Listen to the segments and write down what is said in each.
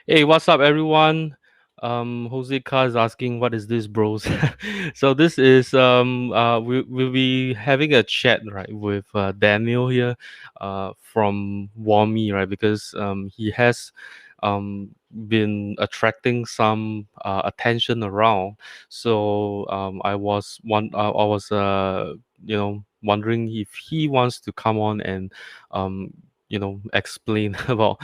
Hey, what's up, everyone? Jose Carr is asking, "What is this, bros?" So this is we'll be having a chat right with Daniel here, from Warmie, right? Because he has been attracting some attention around. So I was wondering if he wants to come on and um explain about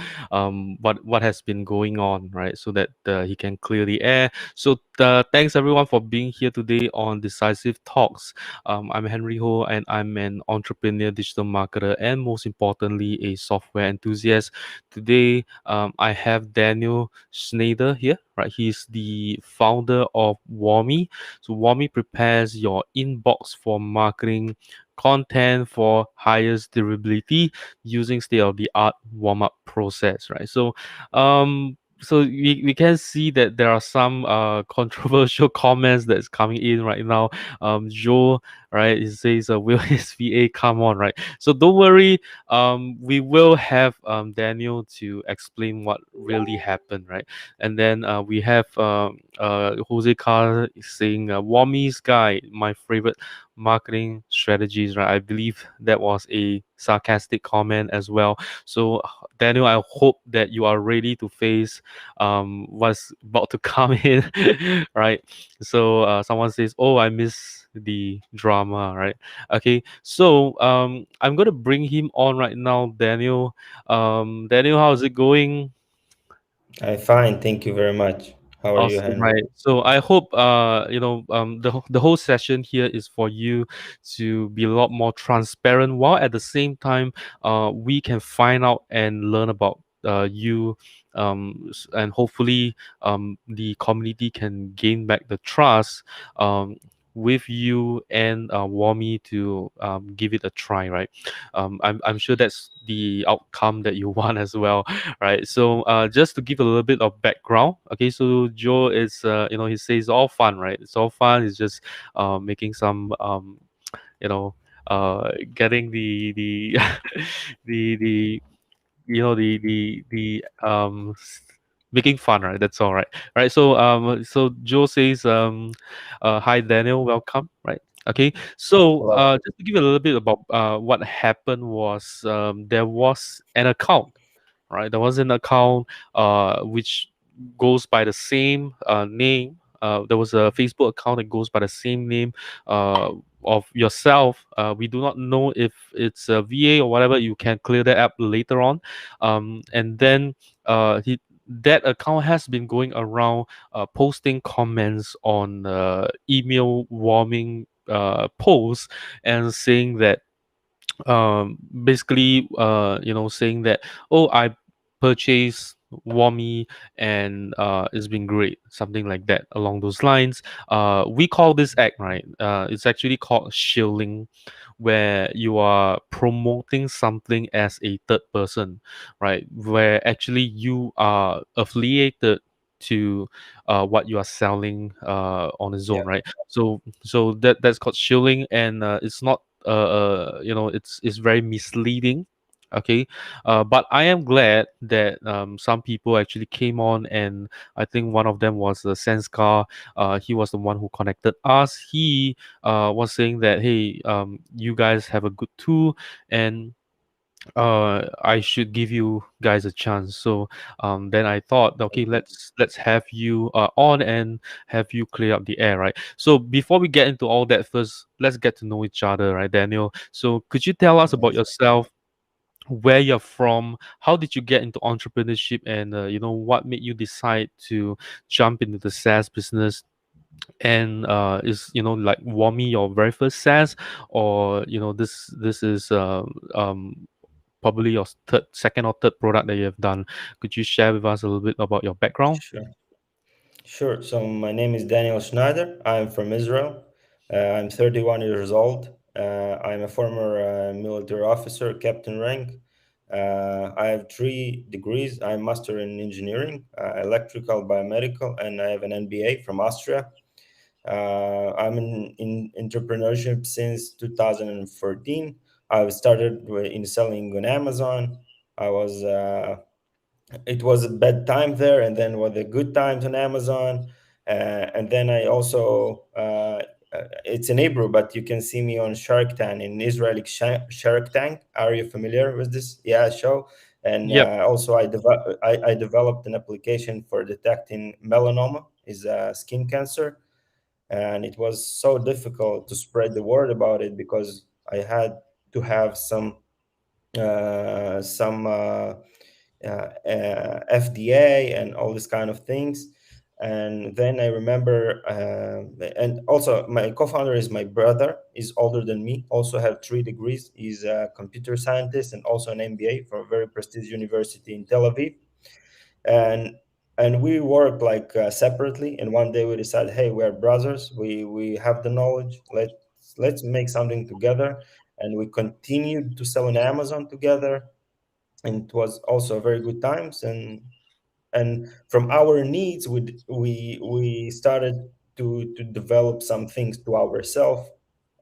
what has been going on, right? So that he can clear the air. So thanks everyone for being here today on Decisive Talks. I'm Henry Ho, and I'm an entrepreneur, digital marketer, and most importantly, a software enthusiast. Today, I have Daniel Shnaider here, right? He's the founder of Warmie. So Warmie prepares your inbox for marketing content for highest durability using state of the art warm up process, right? So we can see that there are some controversial comments that's coming in right now. Joe, right, he says, "Will his VA come on?" Right. So don't worry. We will have Daniel to explain what really happened, right? And then we have Jose Carr saying, "Wami's guy, my favorite marketing strategies," right? I believe that was a sarcastic comment as well. So Daniel, I hope that you are ready to face what's about to come in, right? So someone says, "Oh, I miss the drama," right? Okay, so I'm gonna bring him on right now. Daniel, Daniel, how's it going? I'm fine, thank you very much. How are you, Awesome, Henry? right? So I hope the whole session here is for you to be a lot more transparent, while at the same time we can find out and learn about you, and hopefully the community can gain back the trust with you and Warmy to give it a try, right? I'm sure that's the outcome that you want as well, right? So just to give a little bit of background, okay, so Joe is he says all fun, right? It's all fun. It's just making some you know getting the the making fun, right? That's all right, right? So so Joe says hi Daniel, welcome, right? Okay, so Hello. just to give you a little bit about what happened was, there was an account, right? There was an account which goes by the same name. There was a Facebook account that goes by the same name uh, of yourself. We do not know if it's a VA or whatever. You can clear that up later on. And then that account has been going around posting comments on email warming posts and saying that basically saying that, "Oh, I purchased Warmy and it's been great," something like that along those lines. We call this act, right, it's actually called shilling, where you are promoting something as a third person, right, where actually you are affiliated to what you are selling on its own, Yeah. right? So that's called shilling, and it's not it's very misleading. Okay, but I am glad that some people actually came on, and I think one of them was Senskar. He was the one who connected us. He was saying that, "Hey, you guys have a good tool, and I should give you guys a chance." So then I thought, okay, let's have you on and have you clear up the air, right? So before we get into all that, first let's get to know each other, right, Daniel? So could you tell us about yourself, where you're from, how did you get into entrepreneurship, and what made you decide to jump into the SaaS business? And is like Warmy your very first SaaS, or this is probably your second or third product that you have done? Could you share with us a little bit about your background? Sure. Sure. So my name is Daniel Shnaider. I'm from Israel. I'm 31 years old. I'm a former military officer, captain rank. I have 3 degrees. I'm master in engineering, electrical, biomedical, and I have an MBA from Austria. I'm in entrepreneurship since 2014. I started in selling on Amazon. I was it was a bad time there, and then was a good times on Amazon. And then I also it's in Hebrew, but you can see me on Shark Tank in Israeli Shark Tank. Are you familiar with this? Yeah, show. And Yep. also I developed an application for detecting melanoma, is a skin cancer, and it was so difficult to spread the word about it because I had to have some FDA and all this kind of things. And then I remember, and also my co-founder is my brother, is older than me, also have 3 degrees. He's a computer scientist and also an MBA from a very prestigious university in Tel Aviv. And we work like separately. And one day we decided, hey, we are brothers. We have the knowledge. Let's make something together. And we continued to sell on Amazon together, and it was also very good times. And from our needs we started to develop some things to ourselves,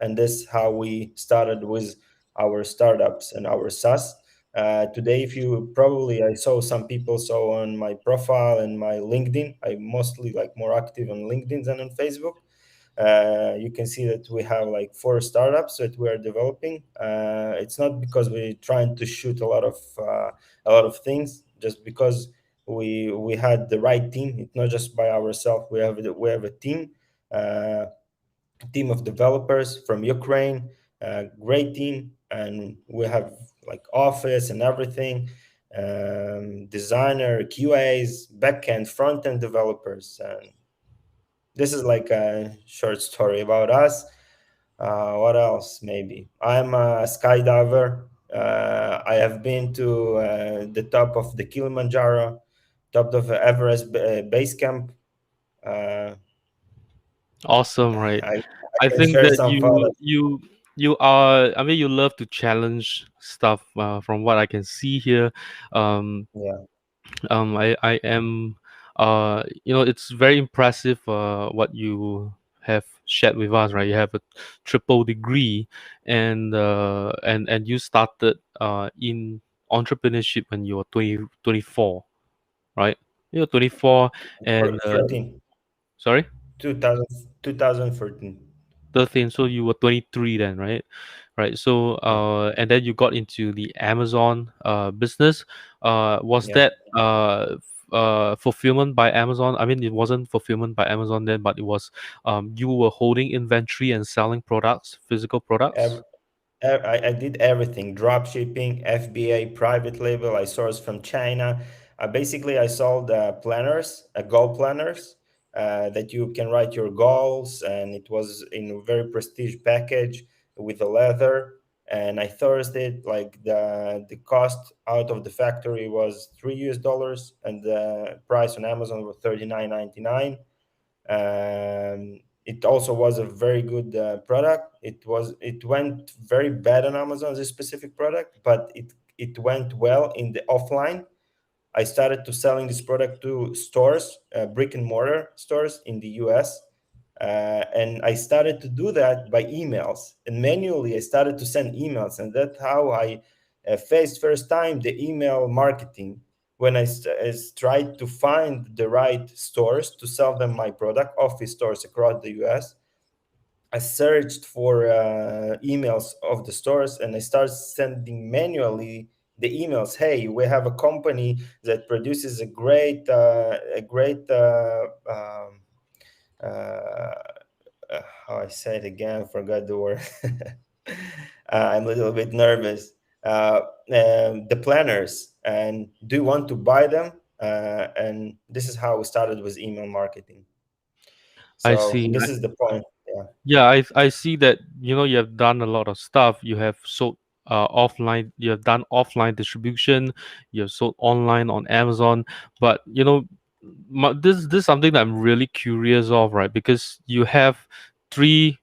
and this how we started with our startups and our SaaS. Today, if you probably, I saw some people saw on my profile and my LinkedIn, I mostly like more active on LinkedIn than on Facebook. You can see that we have like 4 startups that we are developing. It's not because we're trying to shoot a lot of things, just because we had the right team. It's not just by ourselves. We have a team of developers from Ukraine, great team, and we have like office and everything, designer, QAs, backend, front end developers. And this is like a short story about us. What else? Maybe I'm a skydiver. I have been to the top of the Kilimanjaro, top of Everest base camp. Uh, Awesome, right? I I can think share that some you photos. you you are. I mean, you love to challenge stuff. From what I can see here, um, Yeah, I am. It's very impressive. What you have shared with us, right? You have a triple degree, and you started in entrepreneurship when you were 24, right? You're 24, and 13, sorry. 2000, 2013. 13, so you were 23 then, right? Right. So Yeah, and then you got into the Amazon business. Was yeah. that fulfillment by Amazon? I mean, it wasn't fulfillment by Amazon then, but it was you were holding inventory and selling products, physical products. I did everything: drop shipping, FBA, private label. I sourced from China. Basically, I sold planners, goal planners, that you can write your goals, and it was in a very prestige package with a leather. And I sourced it like the cost out of the factory was $3, and the price on Amazon was 39.99. It also was a very good product. It went very bad on Amazon, this specific product, but it went well in the offline. I started to selling this product to stores, brick and mortar stores in the US. And I started to do that by emails, and manually I started to send emails, and that's how I faced first time the email marketing. When I tried to find the right stores to sell them my product, office stores across the US, I searched for emails of the stores, and I started sending manually the emails. Hey, we have a company that produces uh, how I say it again, forgot the word. I'm a little bit nervous. The planners, and do you want to buy them? And this is how we started with email marketing. I So see. this is the point. Yeah, Yeah, I see that you have done a lot of stuff. You have sold offline. You have done offline distribution. You have sold online on Amazon. But this is something that I'm really curious of, right? Because you have three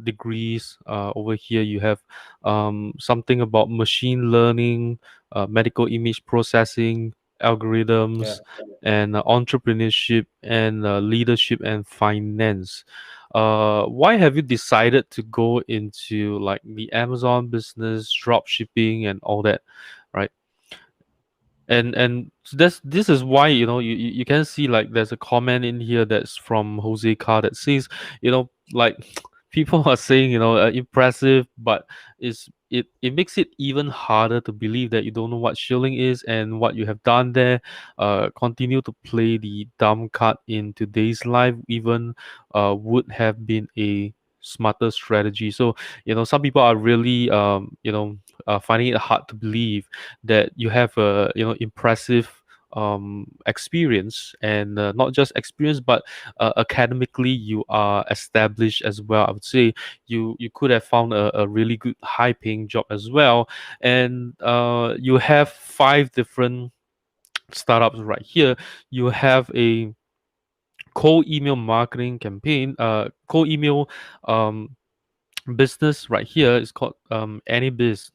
degrees over here. You have something about machine learning, medical image processing, yeah. algorithms, and entrepreneurship, and leadership and finance. Why have you decided to go into like the Amazon business, drop shipping, and all that, right? and this is why, you can see, like, there's a comment in here that's from Jose Carr that says, like, people are saying, impressive, but it makes it even harder to believe that you don't know what shilling is and what you have done there. Continue to play the dumb card in today's life even would have been a smarter strategy. So, some people are really finding it hard to believe that you have a, impressive experience, and not just experience, but academically you are established as well. I would say you could have found a really good high paying job as well, and you have five different startups right here. You have a cold email marketing campaign, cold email um business right here. It's called AnyBiz.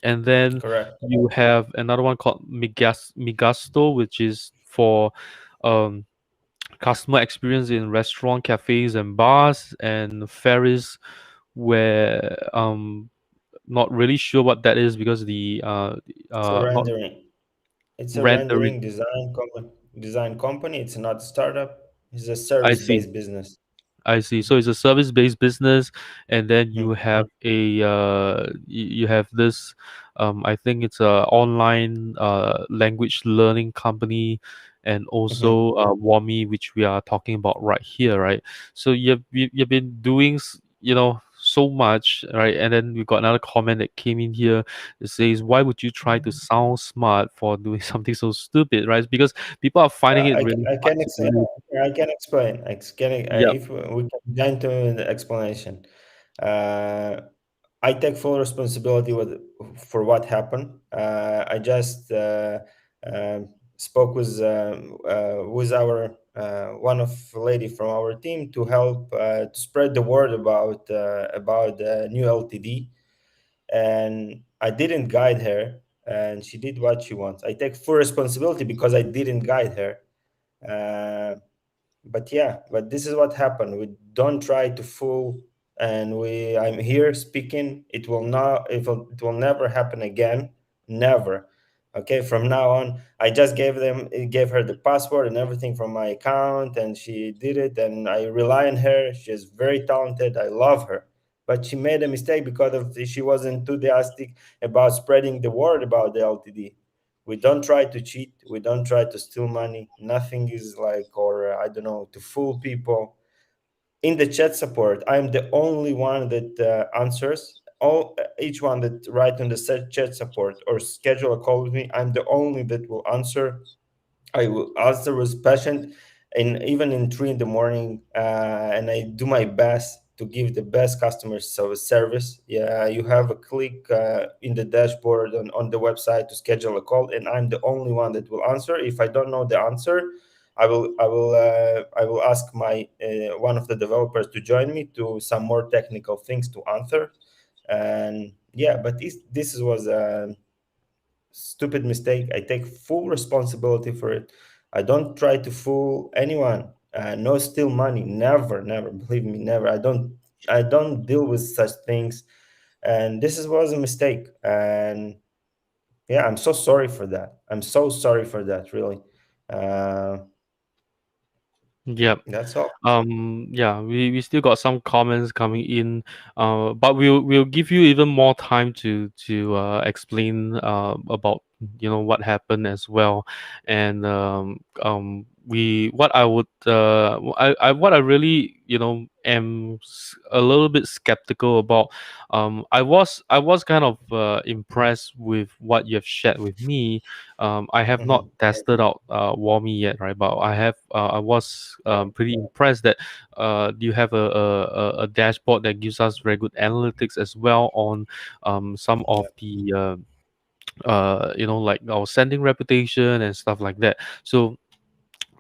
And then Correct. you have another one called Migasto, which is for um, customer experience in restaurant, cafes, and bars. And Ferris, where not really sure what that is, because the It's a not rendering. It's a rendering. rendering design company. It's not a startup. It's a I see. service-based business. I see. So it's a service-based business, and then you Mhm. have you have this, I think it's a online language learning company, and Mhm. also Warmie, which we are talking about right here, right? So you've been doing so much, right? And then we got another comment that came in here. It says, "Why would you try to sound smart for doing something so stupid?" Right? Because people are finding it really I hard can to explain. believe. I can explain. Yeah. If we can go into the explanation, uh, I take full responsibility for what happened. I just spoke with our one of lady from our team to help to spread the word about the new LTD, and I didn't guide her, and she did what she wants. I take full responsibility because I didn't guide her. Uh, but yeah, but this is what happened. We don't try to fool, and I'm here speaking. It will never happen again. Never. Okay, from now on, I just gave her the password and everything from my account, and she did it, and I rely on her. She's very talented. I love her, but she made a mistake because she was enthusiastic about spreading the word about the LTD. We don't try to cheat. We don't try to steal money. Nothing is like, or I don't know, to fool people. In the chat support, I'm the only one that answers. Each one that write on the chat support or schedule a call with me, I'm the only that will answer. I will answer with passion, and even in 3 in the morning, and I do my best to give the best customer service. Yeah, you have a click in the dashboard on the website to schedule a call, and I'm the only one that will answer. If I don't know the answer, I will ask my one of the developers to join me to some more technical things to answer. And yeah, but this was stupid mistake. I take full responsibility for it. I don't try to fool anyone. No steal money. Never, never. Believe me, never. I don't deal with such things. And was a mistake. And yeah, I'm so sorry for that. I'm so sorry for that. Really. Uh, Yeah. that's all. Yeah, we still got some comments coming in, but we'll give you even more time to explain about what happened as well. And we what I would I what I really am a little bit skeptical about. I was kind of impressed with what you have shared with me. I have not Mhm. tested out Warmie yet, right? But I was Yeah, pretty impressed that you have a dashboard that gives us very good analytics as well on some of yeah, the like our sending reputation and stuff like that. So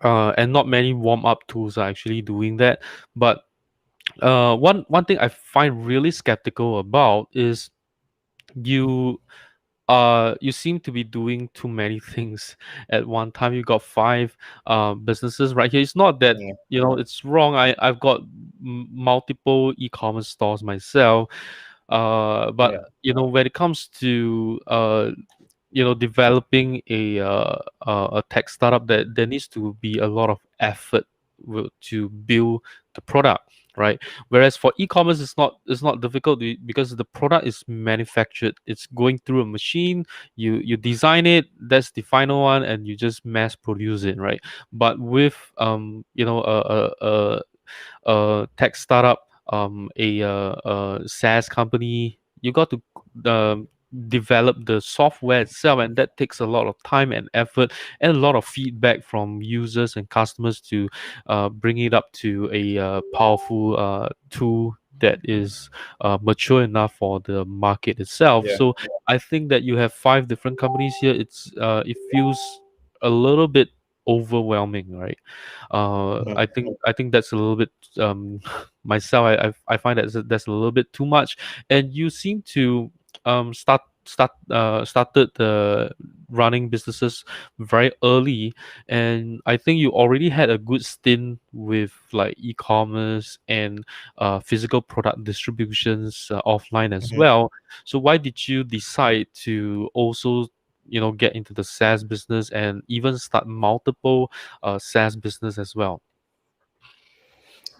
and not many warm up tools are actually doing that. But one thing I find really skeptical about is you you seem to be doing too many things at one time. You got five businesses right here. It's not that yeah, it's wrong. I've got multiple e-commerce stores myself, but yeah, when it comes to developing a tech startup, that there needs to be a lot of effort to build the product, right? Whereas for e-commerce, it's not difficult, because the product is manufactured, it's going through a machine. You design it, that's the final one, and you just mass produce it, right? But with tech startup, a SaaS company, you got to develop the software itself, and that takes a lot of time and effort, and a lot of feedback from users and customers to bring it up to a powerful tool that is mature enough for the market itself. Yeah. So I think that you have five different companies here. It feels a little bit overwhelming, right? Mhm. I think that's a little bit, um, myself. I find that's a little bit too much, and you seem to started running businesses very early, and I think you already had a good stint with like e-commerce and physical product distributions offline as Mhm. well. So why did you decide to also get into the SaaS business and even start multiple SaaS business as well?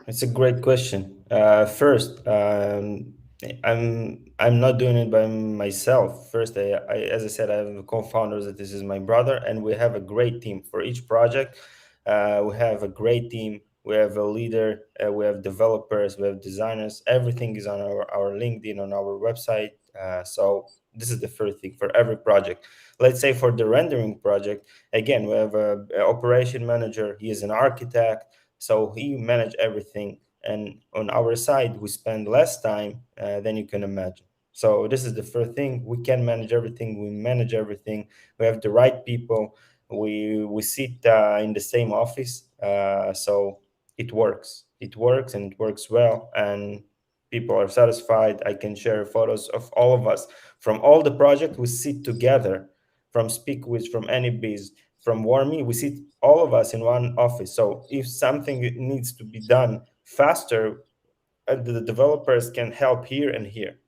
It's a great question. First, I'm not doing it by myself. First, as I said, I have co-founders. That this is my brother, and we have a great team for each project. We have a great team. We have a leader. We have developers. We have designers. Everything is on our LinkedIn, on our website. So this is the first thing for every project. Let's say for the rendering project, again, we have a operation manager. He is an architect, so he managed everything. And on our side, we spend less time than you can imagine. So this is the first thing. We can manage everything. We manage everything. We have the right people. We sit in the same office. So it works. It works, and it works well. And people are satisfied. I can share photos of all of us from all the projects. We sit together, from Speakwith, from AnyBiz, from Warmie. We sit all of us in one office. So if something needs to be done faster, the developers can help here and here.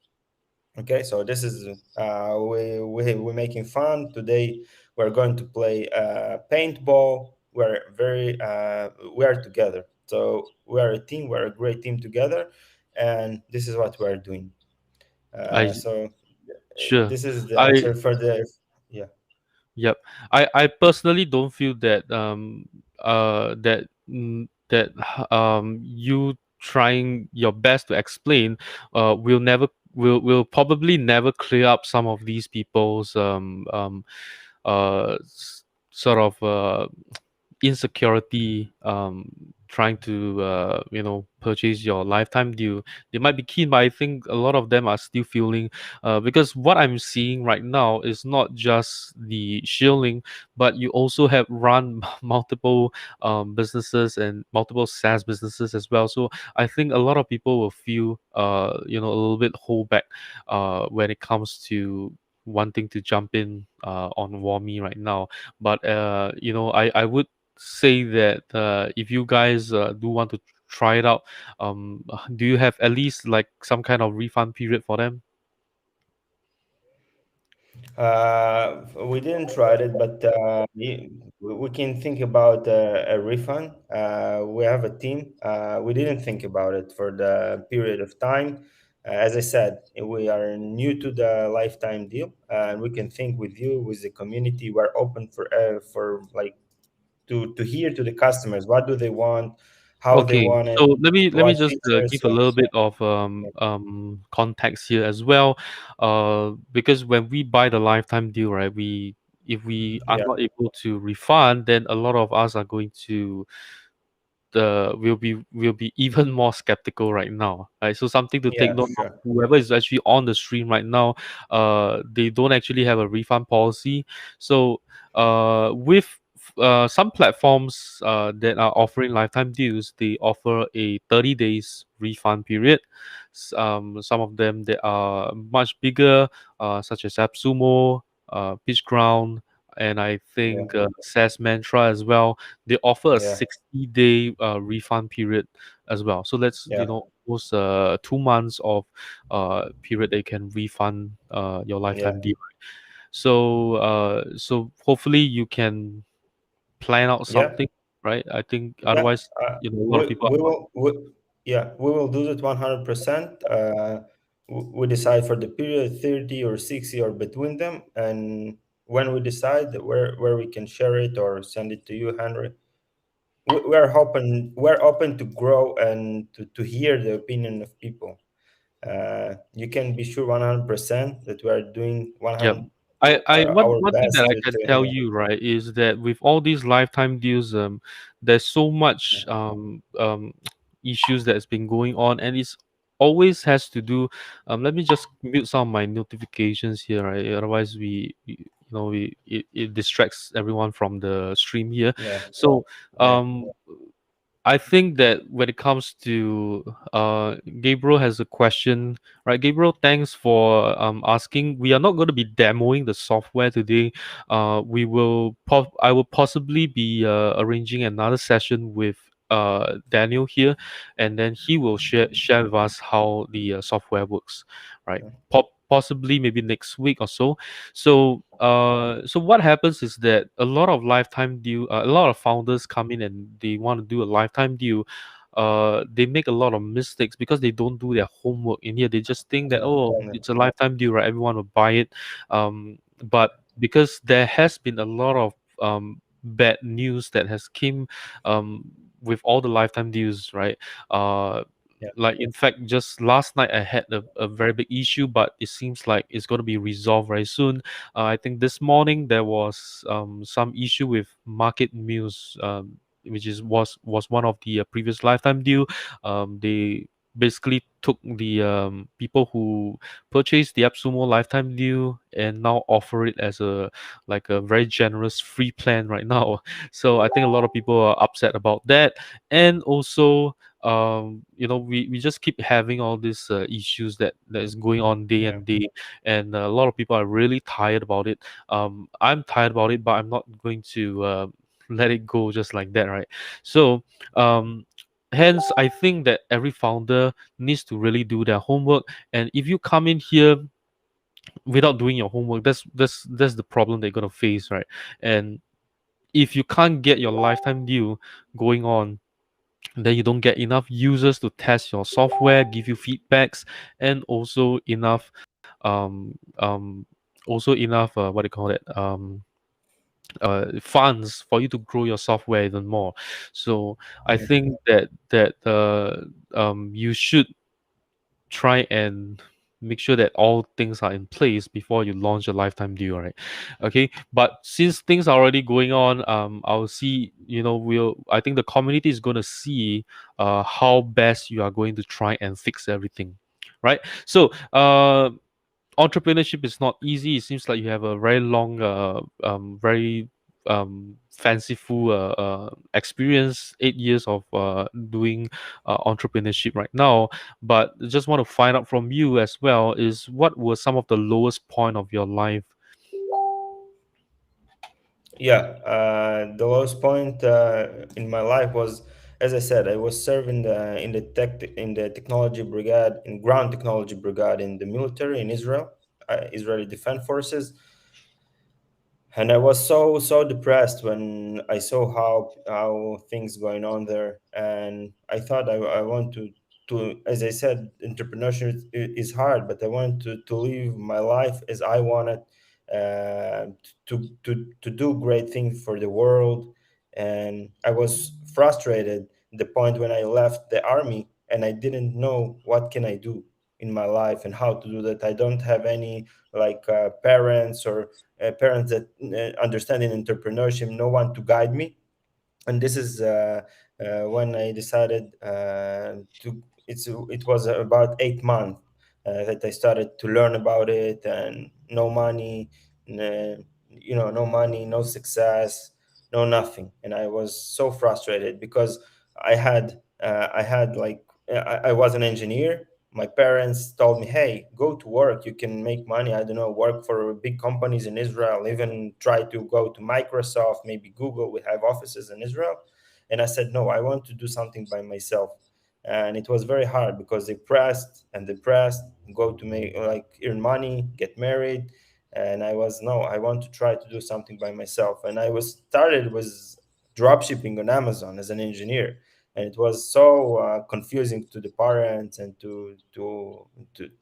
Okay, so this is we're making fun today. We're going to play paintball. We are together. So we are a team. We're a great team together, and this is what we are doing. I So Sure. this is the I answer for the yeah. Yep. I personally don't feel that you trying your best to explain will probably never clear up some of these people's sort of insecurity, trying to purchase your lifetime deal. They might be keen, but I think a lot of them are still feeling, because what I'm seeing right now is not just the shilling, but you also have run multiple businesses and multiple SaaS businesses as well. So I think a lot of people will feel a little bit hold back when it comes to wanting to jump in on Warmie right now. But I would say that if you guys do want to try it out, do you have at least like some kind of refund period for them? We didn't try it, but we can think about a refund. We have a team. We didn't think about it for the period of time. As I said, we are new to the lifetime deal, and we can think with you, with the community. We're open for like to hear to the customers. What do they want? How they Okay, want it? so let me What just features? give a little bit of Yeah, context here as well, because when we buy the lifetime deal, right, we if we are yeah, not able to refund, then a lot of us are going to will be even more skeptical right now, right? So something to take yeah, note of, sure. whoever is actually on the stream right now, they don't actually have a refund policy. So with some platforms that are offering lifetime deals, they offer a 30 days refund period. Some of them that are much bigger, such as AppSumo, Pitch Ground, and I Yeah, think SaaS Mantra as well, they offer a yeah, 60-day refund period as well. So that's yeah, almost 2 months of period they can refund your yeah. lifetime deal. So hopefully you can plan out Yeah, something, right? I think yeah. otherwise, a lot of people We are not. will. Yeah, we will do it 100%. We decide for the period 30 or 60 or between them, and when we decide where we can share it or send it to you, Henry, we're open to grow and to hear the opinion of people. You can be sure 100% that we are doing Yeah. 100 I our one thing that best I can to tell yeah, you, right, is that with all these lifetime deals, there's so much issues that's been going on, and it's always has to do. Let me just mute some of my notifications here, right? Otherwise, it distracts everyone from the stream here. yeah, So, yeah, um, I think that when it comes to Gabriel has a question, right? Gabriel, thanks for asking. We are not going to be demoing the software today. I will possibly be arranging another session with Daniel here, and then he will share with us how the software works, right? Possibly maybe next week or so. So what happens is that a lot of founders come in and they want to do a lifetime deal. They make a lot of mistakes because they don't do their homework in here. They just think that, yeah, oh, tell me. it's a lifetime deal, right? Everyone will buy it. But because there has been a lot of bad news that has came um with all the lifetime deals, right? Uh, Yeah, like in fact, just last night I had a very big issue, but it seems like it's going to be resolved very soon. I think this morning there was some issue with market news, which was one of the previous lifetime deal. They basically took the people who purchased the AppSumo lifetime deal and now offer it as a very generous free plan right now. So I think a lot of people are upset about that, and also we just keep having all these issues that is going on day yeah, and day, and a lot of people are really tired about it. I'm tired about it, but I'm not going to let it go just like that, right? So um hence I think that every founder needs to really do their homework, and if you come in here without doing your homework, that's the problem they're going to face, right? And if you can't get your lifetime deal going on, then you don't get enough users to test your software, give you feedbacks, and also enough what do you call it, funds for you to grow your software even more. So I yeah, think that you should try and make sure that all things are in place before you launch a lifetime deal, right? Okay, but since things are already going on, I'll see, I think the community is going to see how best you are going to try and fix everything, right? So entrepreneurship is not easy. It seems like you have a very long, very fanciful experience, 8 years of doing entrepreneurship right now. But just want to find out from you as well is what were some of the lowest point of your life? yeah. The lowest point in my life was, as I said, I was serving in the technology brigade, in ground technology brigade in the military in Israel, Israeli Defense Forces, and I was so depressed when I saw how things going on there, and I thought I want to, as I said, entrepreneurship is hard, but I want to live my life as I wanted, to do great things for the world, and I was frustrated at the point when I left the army and I didn't know what can I do in my life and how to do that. I don't have any like parents that understand in entrepreneurship, no one to guide me. And this is when I decided to. It was about 8 months that I started to learn about it, and no money, no money, no success, no nothing, and I was so frustrated because I had like I was an engineer. My parents told me, "Hey, go to work. You can make money. I don't know, work for big companies in Israel. Even try to go to Microsoft, maybe Google. We have offices in Israel." And I said, "No, I want to do something by myself." And it was very hard because they pressed and they pressed, go to make like earn money, get married, And I was, no, I want to try to do something by myself. And I was started with drop shipping on Amazon as an engineer, and it was so confusing to the parents and to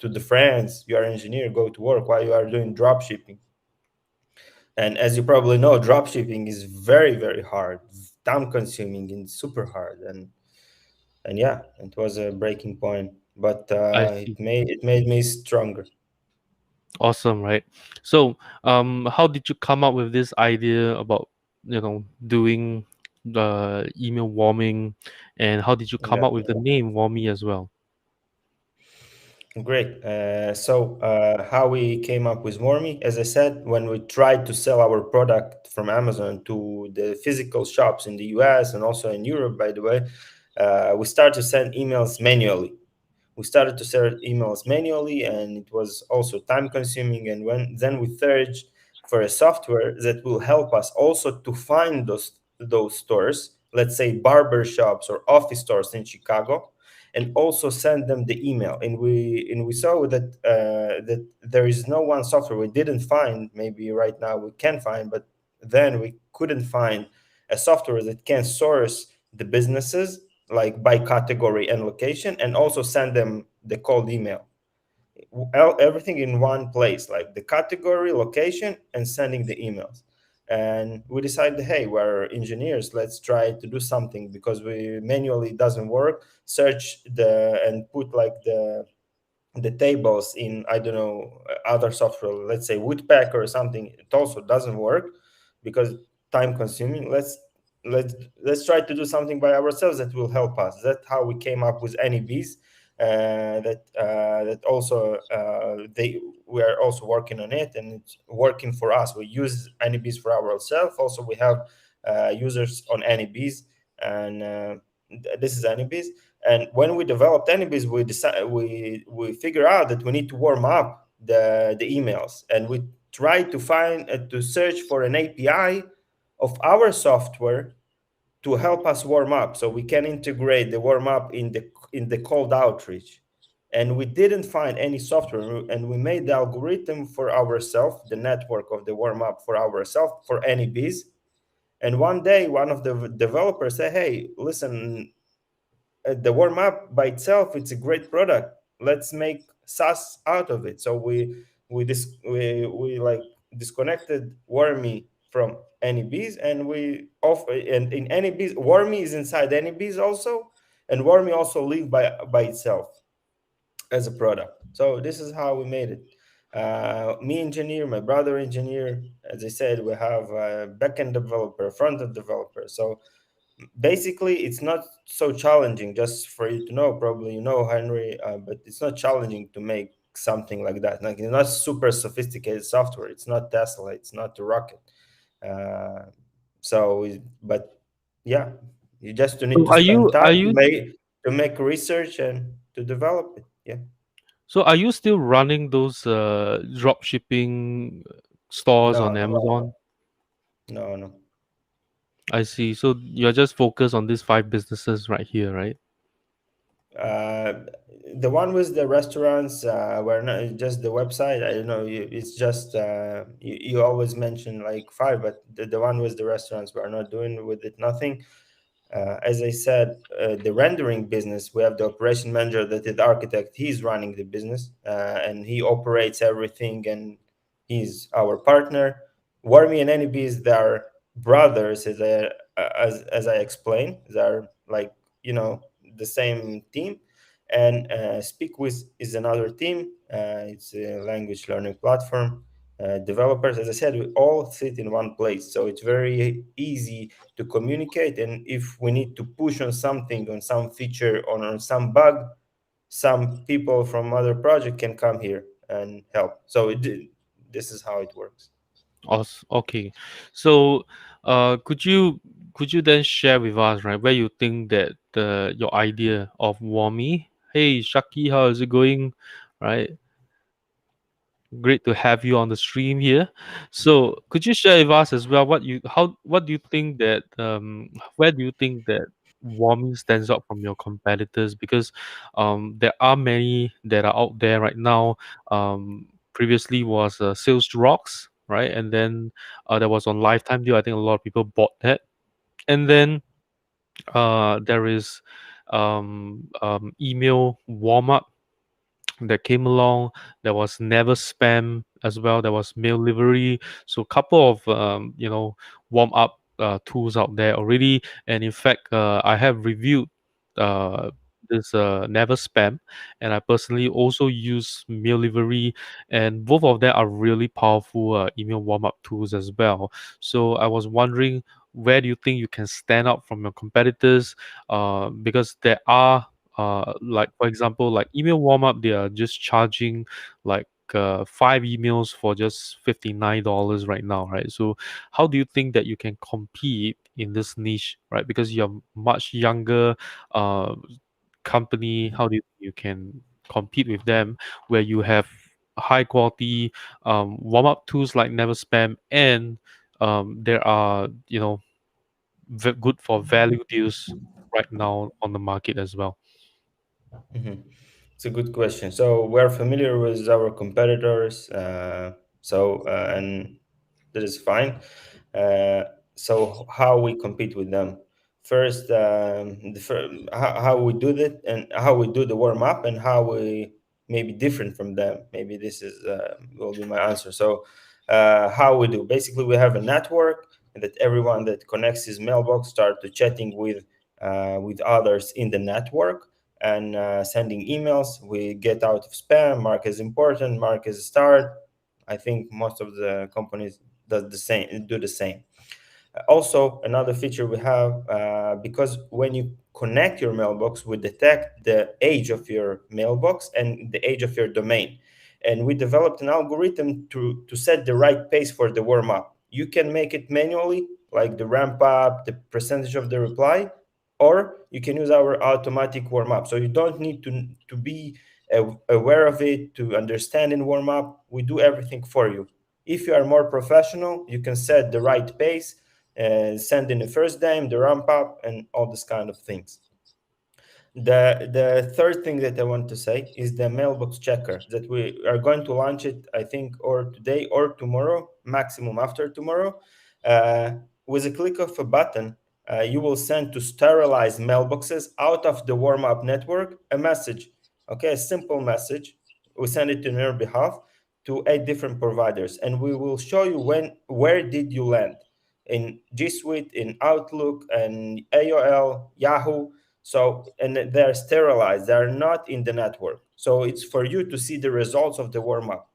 the friends. You are an engineer, go to work. Why you are doing drop shipping? And as you probably know, drop shipping is very, very hard, time consuming, and super hard. And yeah, it was a breaking point, but I it see. made me stronger. Awesome, right? So, how did you come up with this idea about doing the email warming, and how did you come Yeah. up with the name Warmie as well? Great. How we came up with Warmie, as I said, when we tried to sell our product from Amazon to the physical shops in the US and also in Europe, by the way, we started to send emails manually. We started to send emails manually, and it was also time consuming. And when then we searched for a software that will help us also to find those stores, let's say barber shops or office stores in Chicago, and also send them the email. And we saw that there is no one software. We didn't find, maybe right now we can find, but then we couldn't find a software that can source the businesses like by category and location, and also send them the cold email. Everything in one place, like the category, location, and sending the emails. And we decided, hey, we're engineers, let's try to do something, because we manually doesn't work. Search the and put like the tables in, I don't know, other software, let's say Woodpecker or something, it also doesn't work because time consuming. Let's let's try to do something by ourselves that will help us. That's how we came up with NEBs. That also they we are also working on it, and it's working for us. We use NEBs for ourselves. Also, we have users on NEBs, and this is NEBs. And when we developed NEBs, we figure out that we need to warm up the emails, and we try to find to search for an API of our software to help us warm up, so we can integrate the warm up in the cold outreach. And we didn't find any software, and we made the algorithm for ourselves, the network of the warm up for ourselves for NEBs. And one day, one of the developers said, "Hey, listen, the warm up by itself, it's a great product. Let's make SaaS out of it." So we like disconnected Warmie from NEBs, and we off and in NEBs, Warmie is inside NEBs also, and Warmie also live by itself as a product. So this is how we made it. Me engineer, my brother engineer. As I said, we have a backend developer, front end developer. So basically it's not so challenging, just for you to know, probably you know, Henry, but it's not challenging to make something like that. Like, it's not super sophisticated software, it's not Tesla, it's not a rocket. uh, but yeah, you just need So to spend time are to you make research and to develop it. Yeah. so are you still running those drop shipping stores No, on Amazon? no, no. I see. So you're just focused on these five businesses right here, right? Uh, the one with the restaurants were not just the website. I don't know. It's just you always mention like five, but the one with the restaurants, we are not doing with it nothing. As I said, the rendering business, we have the operation manager that is the architect. He's running the business, and he operates everything, and he's our partner. Warmi and NEBs, they are brothers, as I explained. They're like, the same team. And Speak With is another team. It's a language learning platform. Developers, as I said, we all sit in one place, so it's very easy to communicate. And if we need to push on something, on some feature, on some bug, some people from other project can come here and help. So this is how it works. Okay. So, could you then share with us, right, where you think that your idea of Warmy? Hey, Shaki, how is it going? Right, great to have you on the stream here. So, could you share with us as well what do you think that where do you think that Warmy stands out from your competitors? Because there are many that are out there right now, previously was Sales Rocks, right? And then that was on lifetime deal. I think a lot of people bought that. And then there is email warm up that came along. There was never spam as well. There was mail delivery. So couple of warm up tools out there already. And in fact, I have reviewed uh, this never spam, and I personally also use mail delivery, and both of them are really powerful email warm up tools as well. So I was wondering, where do you think you can stand out from your competitors? Because there are like for example, like email warm up, they are just charging like 5 emails for just $59 right now, right? So how do you think that you can compete in this niche, right? Because you're much younger uh company. How do you can compete with them where you have high quality warm up tools like never spam, and there are good for value deals right now on the market as well. Mhm. It's a good question. So we're familiar with our competitors, and that is fine. Uh, so how we compete with them? First, how we do it and how we do the warm up and how we may be different from them. Maybe this is will be my answer. So how we do? Basically, we have a network that everyone that connects his mailbox start to chatting with others in the network and sending emails. We get out of spam, mark as important, mark as start. I think most of the companies do the same. Also, another feature we have, because when you connect your mailbox, we detect the age of your mailbox and the age of your domain. And we developed an algorithm to set the right pace for the warm up. You can make it manually, like the ramp up, the percentage of the reply, or you can use our automatic warm up. So you don't need to be aware of it to understand in warm up. We do everything for you. If you are more professional, you can set the right pace, send in the first dime, the ramp up, and all this kind of things. The third thing that I want to say is the mailbox checker that we are going to launch it, I think, or today or tomorrow, maximum after tomorrow. Uh, with a click of a button, you will send to sterilized mailboxes out of the warm up network a message, okay, a simple message. We send it on your behalf to 8 different providers, and we will show you where did you land in G Suite, in Outlook, and AOL, Yahoo. So, and they're sterilized, they're not in the network. So it's for you to see the results of the warm up.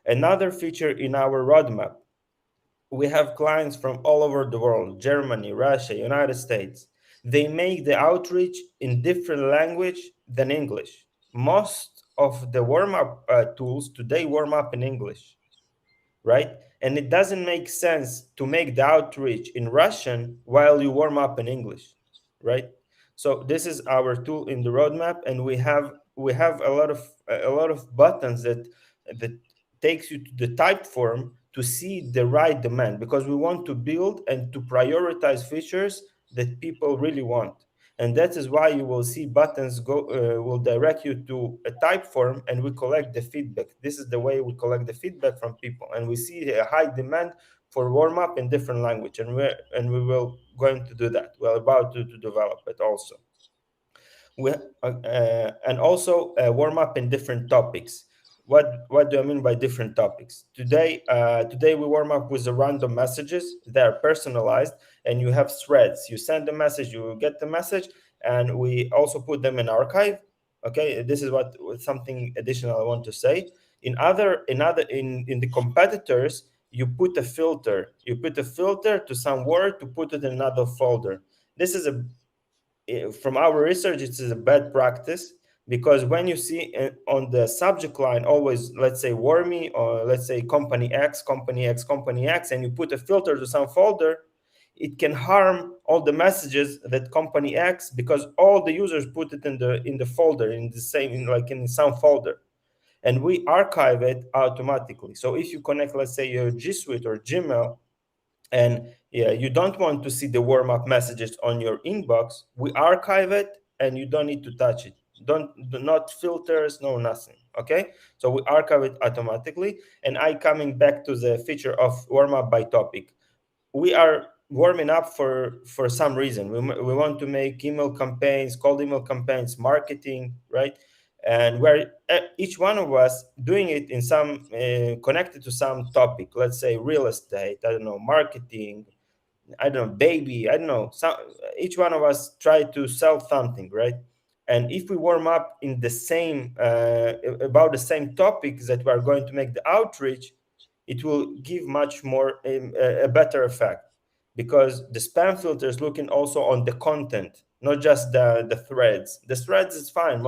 Another feature in our roadmap, we have clients from all over the world: Germany, Russia, United States. They make the outreach in different language than English. Most of the warm up tools today warm up in English, right? And it doesn't make sense to make the outreach in Russian while you warm up in English, right? So this is our tool in the roadmap, and we have a lot of buttons that takes you to the type form to see the right demand, because we want to build and to prioritize features that people really want. And that is why you will see buttons will direct you to a type form, and we collect the feedback. This is the way we collect the feedback from people, and we see a high demand for warm up in different language, and we will going to do that. We're about to develop it also. And also warm up in different topics. What do I mean by different topics? Today we warm up with the random messages. They are personalized, and you have threads. You send the message, you get the message, and we also put them in archive. Okay, this is what something additional I want to say. In the competitors, you put a filter. You put a filter to some word to put it in another folder. This is a From our research, it is a bad practice, because when you see on the subject line always, let's say Warmie, or let's say company X, company X, company X, and you put a filter to some folder, it can harm all the messages that company X, because all the users put it in the folder, in the same, like in some folder, and we archive it automatically. So if you connect, let's say, your G Suite or Gmail, and yeah, you don't want to see the warm up messages on your inbox, we archive it, and you don't need to touch it. not filters, no nothing. Okay, so we archive it automatically. And I coming back to the feature of warm up by topic. We are warming up for some reason. We want to make email campaigns, cold email campaigns, marketing, right? And we're each one of us doing it in some connected to some topic. Let's say real estate, I don't know, marketing, I don't know, baby, I don't know. Some, each one of us try to sell something, right? And if we warm up in the same about the same topics that we are going to make the outreach, it will give much more a better effect, because the spam filter is looking also on the content, not just the threads. The threads is fine.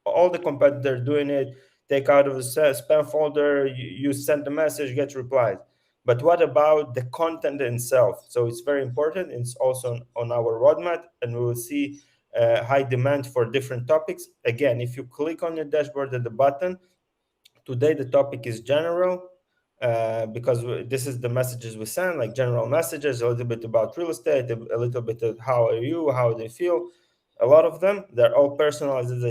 All the competitors doing it. Take out of the spam folder. You send the message, get replies. But what about the content itself? So it's very important. It's also on our roadmap, and we will see high demand for different topics. Again, if you click on your dashboard at the button, today the topic is general, because this is the messages we send, like general messages, a little bit about real estate, a little bit of how are you, how do you feel. A lot of them, they're all personalized, as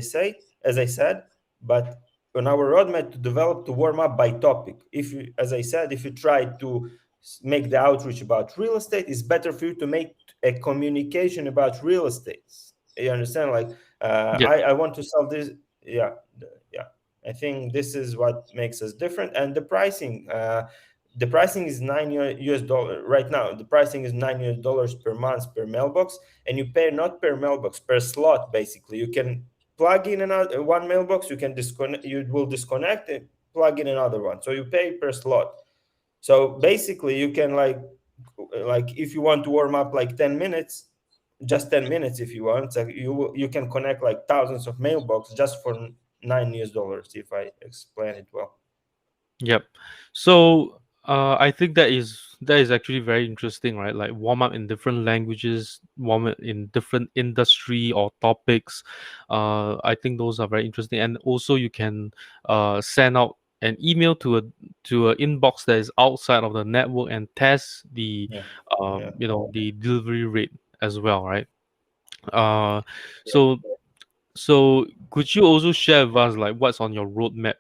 I said. But on our roadmap to develop to warm up by topic, if you, as I said, if you try to make the outreach about real estate, it's better for you to make a communication about real estate. You understand? Like Yeah. I want to sell this. Yeah, yeah. I think this is what makes us different. And the pricing is US dollar right now. The pricing is $9 per month per mailbox, and you pay not per mailbox, per slot. Basically, you can plug in another one mailbox. You can disconnect. You will disconnect and plug in another one. So you pay per slot. So basically, you can like if you want to warm up like 10 minutes, just 10 minutes if you want. So you can connect like thousands of mailbox just for $9 if I explain it well. Yep. So I think that is actually very interesting, right? Like warm up in different languages, warm up in different industry or topics. I think those are very interesting, and also you can send out an email to an inbox that is outside of the network and test the Yeah, yeah, the delivery rate as well, right? Uh, so so could you also share with us like what's on your roadmap,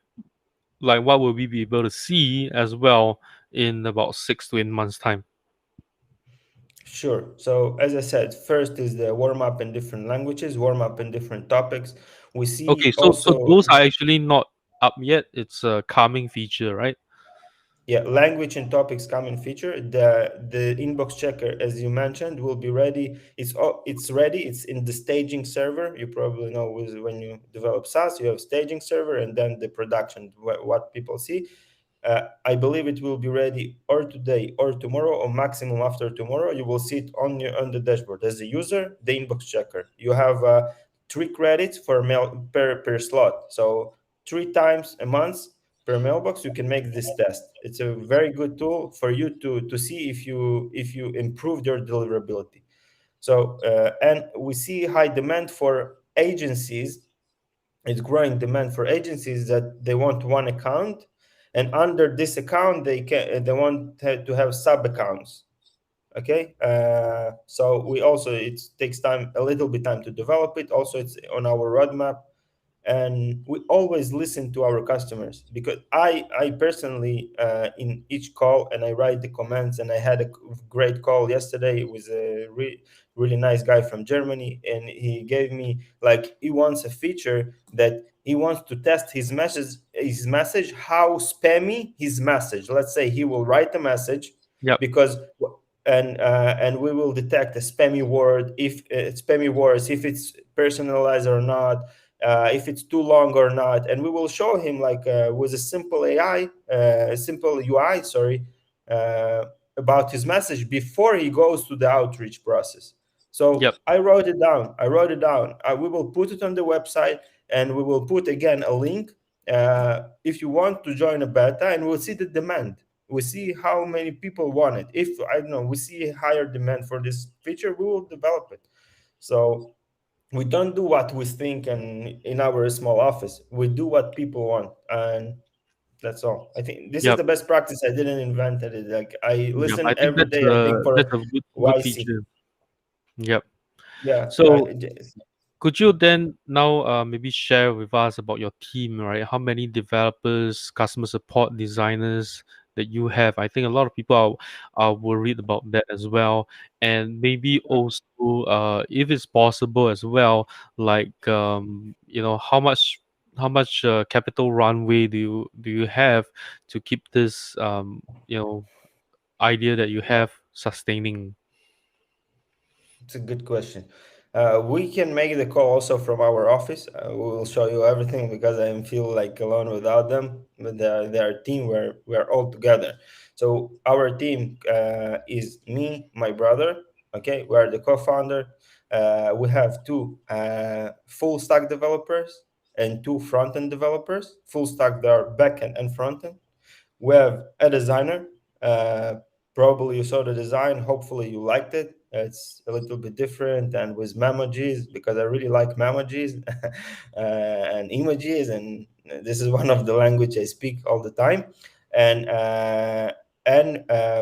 like what will we be able to see as well in about 6 to 8 months time? sure. So as I said, first is the warm up in different languages, warm up in different topics. We Okay, see so also, those are actually not up yet. It's a coming feature, right? yeah, language and topics common feature. The inbox checker, as you mentioned, will be ready. It's ready. It's in the staging server. You probably know when you develop SaaS, you have staging server and then the production, what people see. I believe it will be ready or today or tomorrow, or maximum after tomorrow. You will see it on the dashboard as a user. The inbox checker. You have 3 credits for mail per slot. So 3 times a month per mailbox you can make this test. It's a very good tool for you to see if you improved your deliverability. So and we see high demand for agencies. It's growing demand for agencies that they want one account, and under this account they want to have sub accounts. Okay, so we also, it takes time, a little bit time to develop it. Also, it's on our roadmap, and we always listen to our customers, because I personally in each call, and I write the comments. And I had a great call yesterday with a really nice guy from Germany, and he gave me, like, he wants a feature that he wants to test his message, how spammy his message. Let's say he will write a message, Yep. because and we will detect a spammy word, if spammy words, if it's personalized or not, if it's too long or not. And we will show him, like, with a simple simple UI, sorry, uh, about his message before he goes to the outreach process. So Yep. I wrote it down. We will put it on the website, and we will put again a link, if you want to join a beta, and we'll see the demand. We see how many people want it. If, I don't know, we see higher demand for this feature, we will develop it. So we don't do what we think, and in our small office we do what people want, and that's all. I think this is Yep. the best practice. I didn't invent it. Like, I Yep. I listen think every day, I think, that's for a good YC. feature. Yep. Yeah, So Could you then now maybe share with us about your team, right? How many developers, customer support designers that you have? I think a lot of people are worried about that as well. And maybe also, if it's possible as well, like how much capital runway do you have to keep this idea that you have sustaining? It's a good question. We can make the call also from our office. We will show you everything because I feel like alone without them. But they are a team where we are all together. So our team is me, my brother. Okay, we are the co-founder. We have two full stack developers and two front end developers. Full stack, they are back end and front end. We have a designer. Uh, Probably you saw the design. Hopefully you liked it. It's a little bit different and with memojis because I really like memojis and emojis, and this is one of the language I speak all the time. And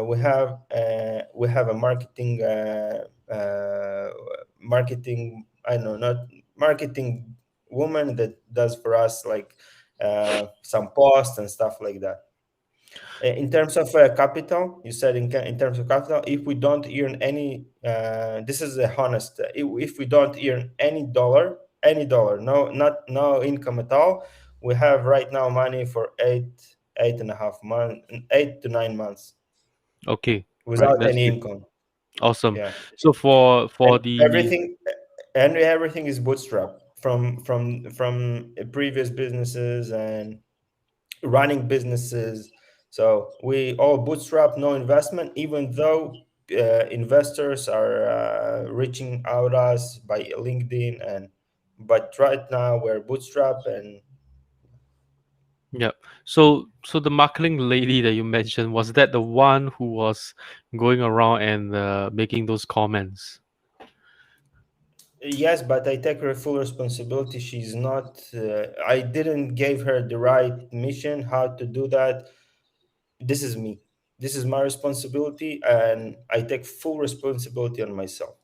we have a marketing, I know, not marketing woman that does for us like some posts and stuff like that. In terms of capital, you said in terms of capital, if we don't earn any, this is a honest, if we don't earn any dollar, no, not no income at all, we have right now money for 8.5 months, 8 to 9 months Okay, right. without That's any good. income. Awesome. Yeah, So for and the everything is bootstrap from previous businesses and running businesses. So we all bootstrap, no investment, even though investors are reaching out us by LinkedIn, and but right now we're bootstrap. And Yeah. So the marketing lady that you mentioned, was that the one who was going around and making those comments? yes, but I take her full responsibility. She's not. I didn't give her the right mission how to do that. This is me. This is my responsibility, and I take full responsibility on myself.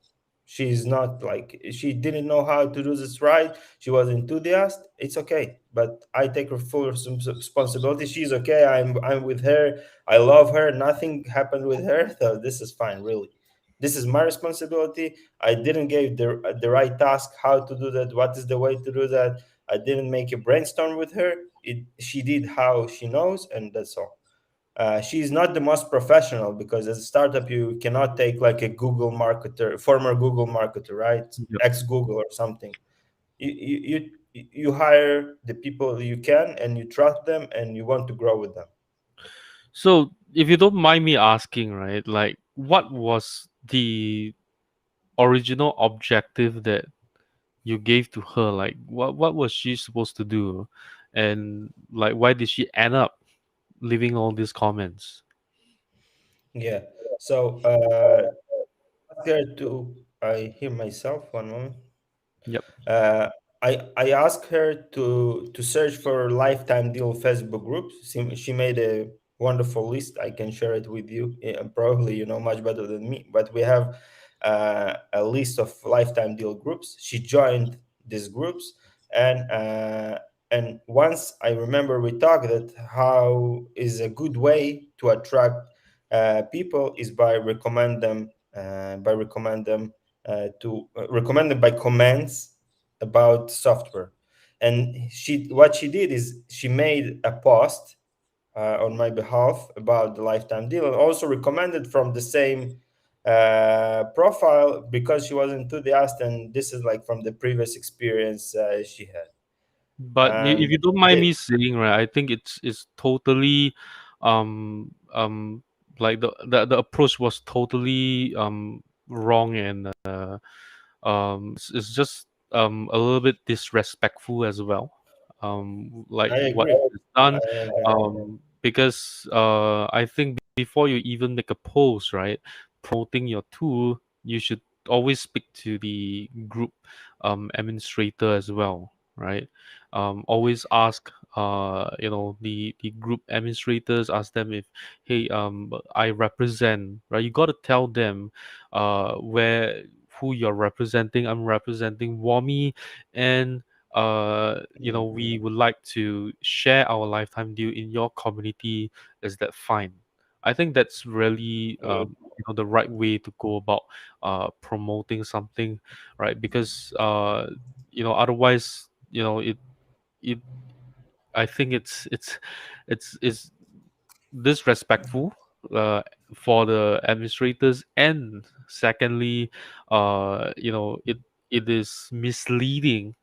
She's not like she didn't know how to do this right. She was enthusiast. It's okay, but I take her full responsibility. She's okay. I'm with her. I love her. Nothing happened with her, so this is fine. Really, this is my responsibility. I didn't give the right task how to do that. What is the way to do that? I didn't make a brainstorm with her. She did how she knows, and that's all. She's not the most professional because as a startup you cannot take like a Google marketer, former Google marketer, right? Yep. Ex Google or something. You hire the people you can and you trust them and you want to grow with them. So if you don't mind me asking, right, like what was the original objective that you gave to her? Like what was she supposed to do? And like why did she end up leaving all these comments? Yeah. So here to I hear myself one moment. Yep. Uh, I asked her to search for lifetime deal Facebook groups. She made a wonderful list. I can share it with you. Probably you know much better than me, but we have a list of lifetime deal groups. She joined these groups, and once I remember we talked that how is a good way to attract people is by recommend them to recommend them by comments about software. And what she did is she made a post on my behalf about the lifetime deal and also recommended from the same profile because she was enthusiastic, and this is like from the previous experience she had. But if And you don't mind the, me saying, right, I think it's totally, um, um, like the approach was totally wrong, and it's just a little bit disrespectful as well. Like I what agree. is done, I, because I think before you even make a post, right, promoting your tool, you should always speak to the group administrator as well, right? Always ask the group administrators, ask them if, hey, I represent, right? You got to tell them where who you're representing. I'm representing Warmie, and we would like to share our lifetime deal in your community. Is that fine? I think that's really the right way to go about promoting something, right? Because otherwise, it I think it's disrespectful uh, for the administrators, and secondly, it is misleading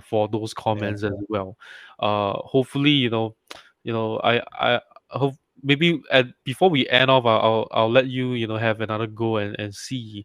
for those Yeah. comments as well. Hopefully, I hope maybe before we end off, I'll let you have another go and see.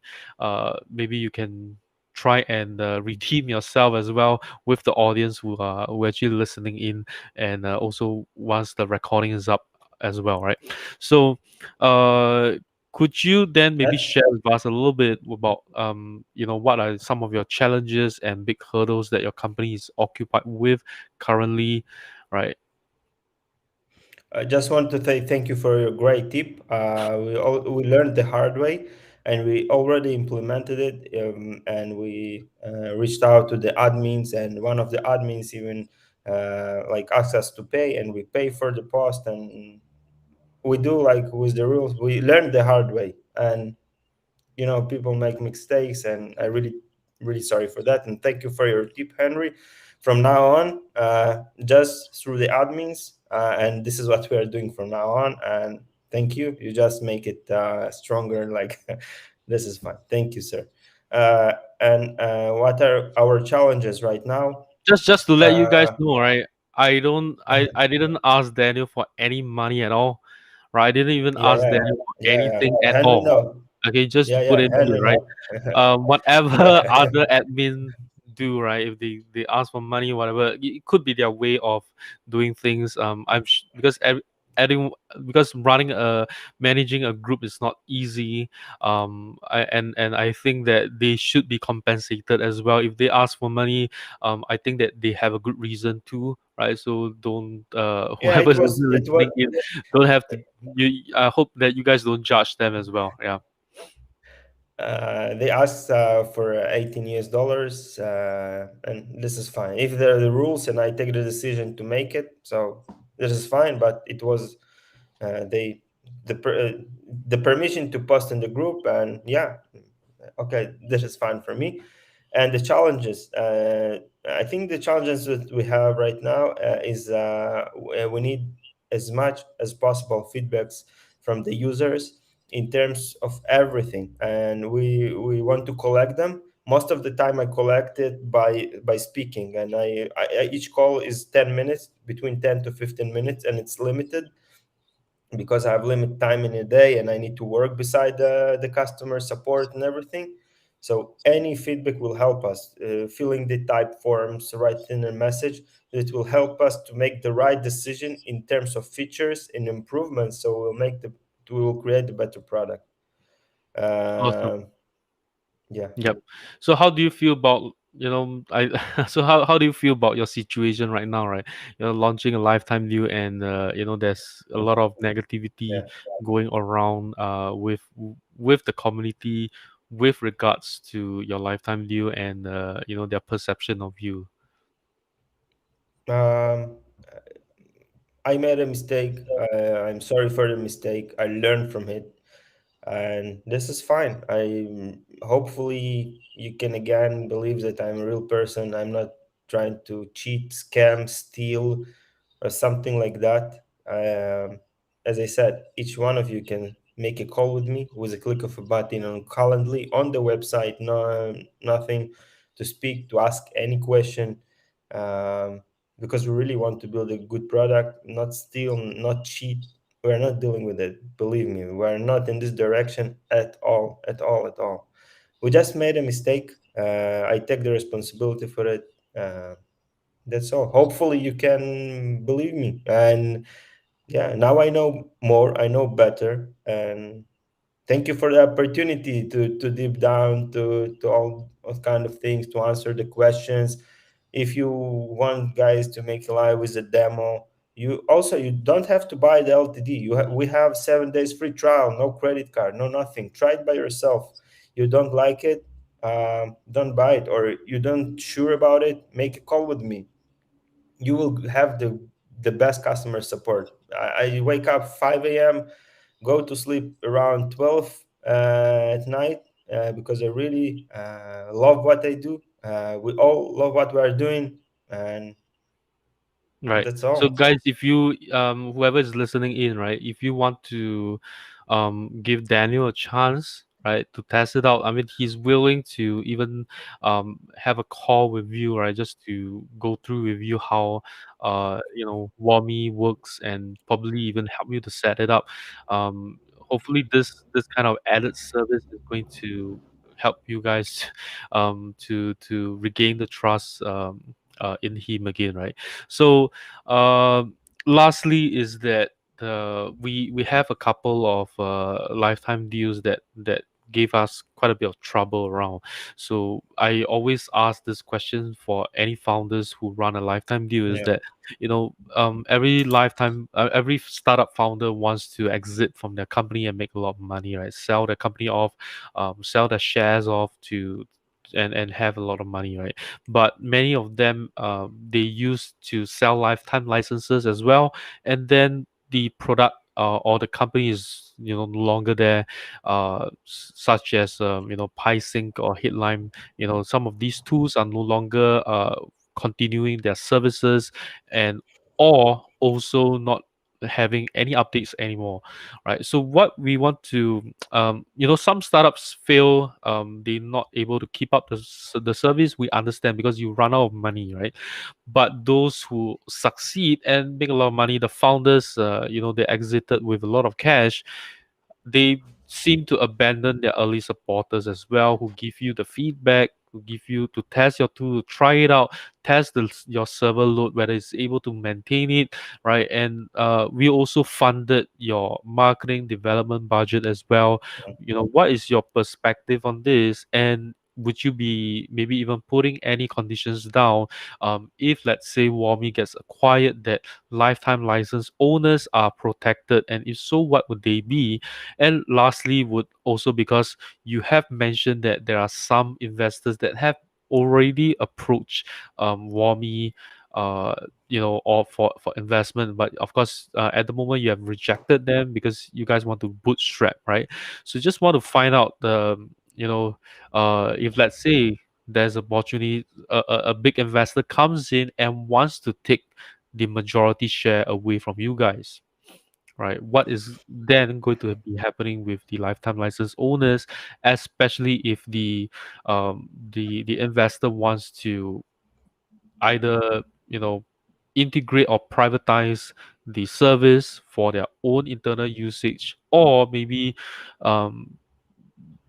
Maybe you can try and redeem yourself as well with the audience who actually listening in, and also once the recording is up as well, right? So, uh, could you then maybe That share with us a little bit about what are some of your challenges and big hurdles that your company is occupied with currently, right? I just want to say thank you for your great tip. We learned the hard way, and we already implemented it. And we reached out to the admins, and one of the admins even like asked us to pay, and we pay for the post, and we do like with the rules. We learned the hard way, and people make mistakes, and I really sorry for that, and thank you for your tip, Henry. From now on, just through the admins, and this is what we are doing from now on, and thank you. You just make it stronger, like this is fine. Thank you, sir. And what are our challenges right now? Just to let you guys uh, know, right? I didn't ask Daniel for any money at all, right? I didn't even yeah, ask yeah, Daniel for yeah, anything yeah, at Henry, all. no. Okay, just to Yeah, put yeah, it here, Henry, right? no. Whatever Yeah. other admin do, right? If they ask for money, whatever, it could be their way of doing things. Because adding because running a managing a group is not easy. And I think that they should be compensated as well if they ask for money. I think that they have a good reason to, right? So don't Yeah, whoever's listening in, don't have to. I hope that you guys don't judge them as well. Yeah. they asked for $18 US, and this is fine. If there are the rules and I take the decision to make it, so this is fine. But it was they the permission to post in the group, and yeah, okay, this is fine for me. And the challenges, I think the challenges that we have right now is we need as much as possible feedbacks from the users in terms of everything, and we want to collect them. Most of the time I collect it by speaking, and each call is 10 minutes, between 10 to 15 minutes, and it's limited because I have limited time in a day and I need to work beside the customer support and everything. So any feedback will help us. Filling the type forms, writing a message, it will help us to make the right decision in terms of features and improvements. So we will create a better product. Awesome. Uh, yeah. Yep. So how do you feel about I so how do you feel about your situation right now, right? Launching a lifetime deal, and there's a lot of negativity Yeah. going around with the community with regards to your lifetime deal, and their perception of you. Um, I made a mistake. I'm sorry for the mistake. I learned from it, and this is fine. I hopefully you can again believe that I'm a real person. I'm not trying to cheat, scam, steal, or something like that. As I said, each one of you can make a call with me with a click of a button on Calendly on the website. No, nothing to speak, to ask any question, um, because we really want to build a good product, not steal, not cheat. We're not dealing with it. Believe me, we're not in this direction at all, at all, at all. We just made a mistake. I take the responsibility for it. That's all. Hopefully, you can believe me. And yeah, now I know more. I know better. And thank you for the opportunity to deep down to all those kind of things, to answer the questions. If you want guys to make a live with a demo, you don't have to buy the LTD. We have 7 days free trial, no credit card, no nothing. Try it by yourself. You don't like it, don't buy it, or you don't sure about it, make a call with me. You will have the best customer support. I wake up 5 a.m., go to sleep around 12 at night, because I really love what I do. We all love what we are doing, and Right. that's So all. guys, if you whoever is listening in, right, if you want to give Daniel a chance, right, to test it out. I mean, he's willing to even have a call with you, right, just to go through with you how Warmie works and probably even help you to set it up. Hopefully this kind of added service is going to help you guys to regain the trust in him again, right? So, lastly, is that we have a couple of lifetime deals that gave us quite a bit of trouble around. So I always ask this question for any founders who run a lifetime deal: is Yeah. that every startup founder wants to exit from their company and make a lot of money, right? Sell their company off, sell their shares off to and have a lot of money, right? But many of them they used to sell lifetime licenses as well, and then the product or the company is no longer there, such as PySync or Headline. Some of these tools are no longer continuing their services, and or also not having any updates anymore, right? So what we want to some startups fail, they're not able to keep up the service. We understand because you run out of money, right? But those who succeed and make a lot of money, the founders, they exited with a lot of cash. They seem to abandon their early supporters as well, who give you the feedback, who give you to test your tool, to try it out, test your server load, whether it's able to maintain it, right? And we also funded your marketing development budget as well. What is your perspective on this? And would you be maybe even putting any conditions down, if let's say Warmie gets acquired, that lifetime license owners are protected, and if so, what would they be? And lastly, would also, because you have mentioned that there are some investors that have already approached Warmie, or for investment, but of course, at the moment you have rejected them because you guys want to bootstrap, right? So just want to find out if let's say there's opportunity, a big investor comes in and wants to take the majority share away from you guys, right? What is then going to be happening with the lifetime license owners, especially if the investor wants to either integrate or privatize the service for their own internal usage, or maybe um,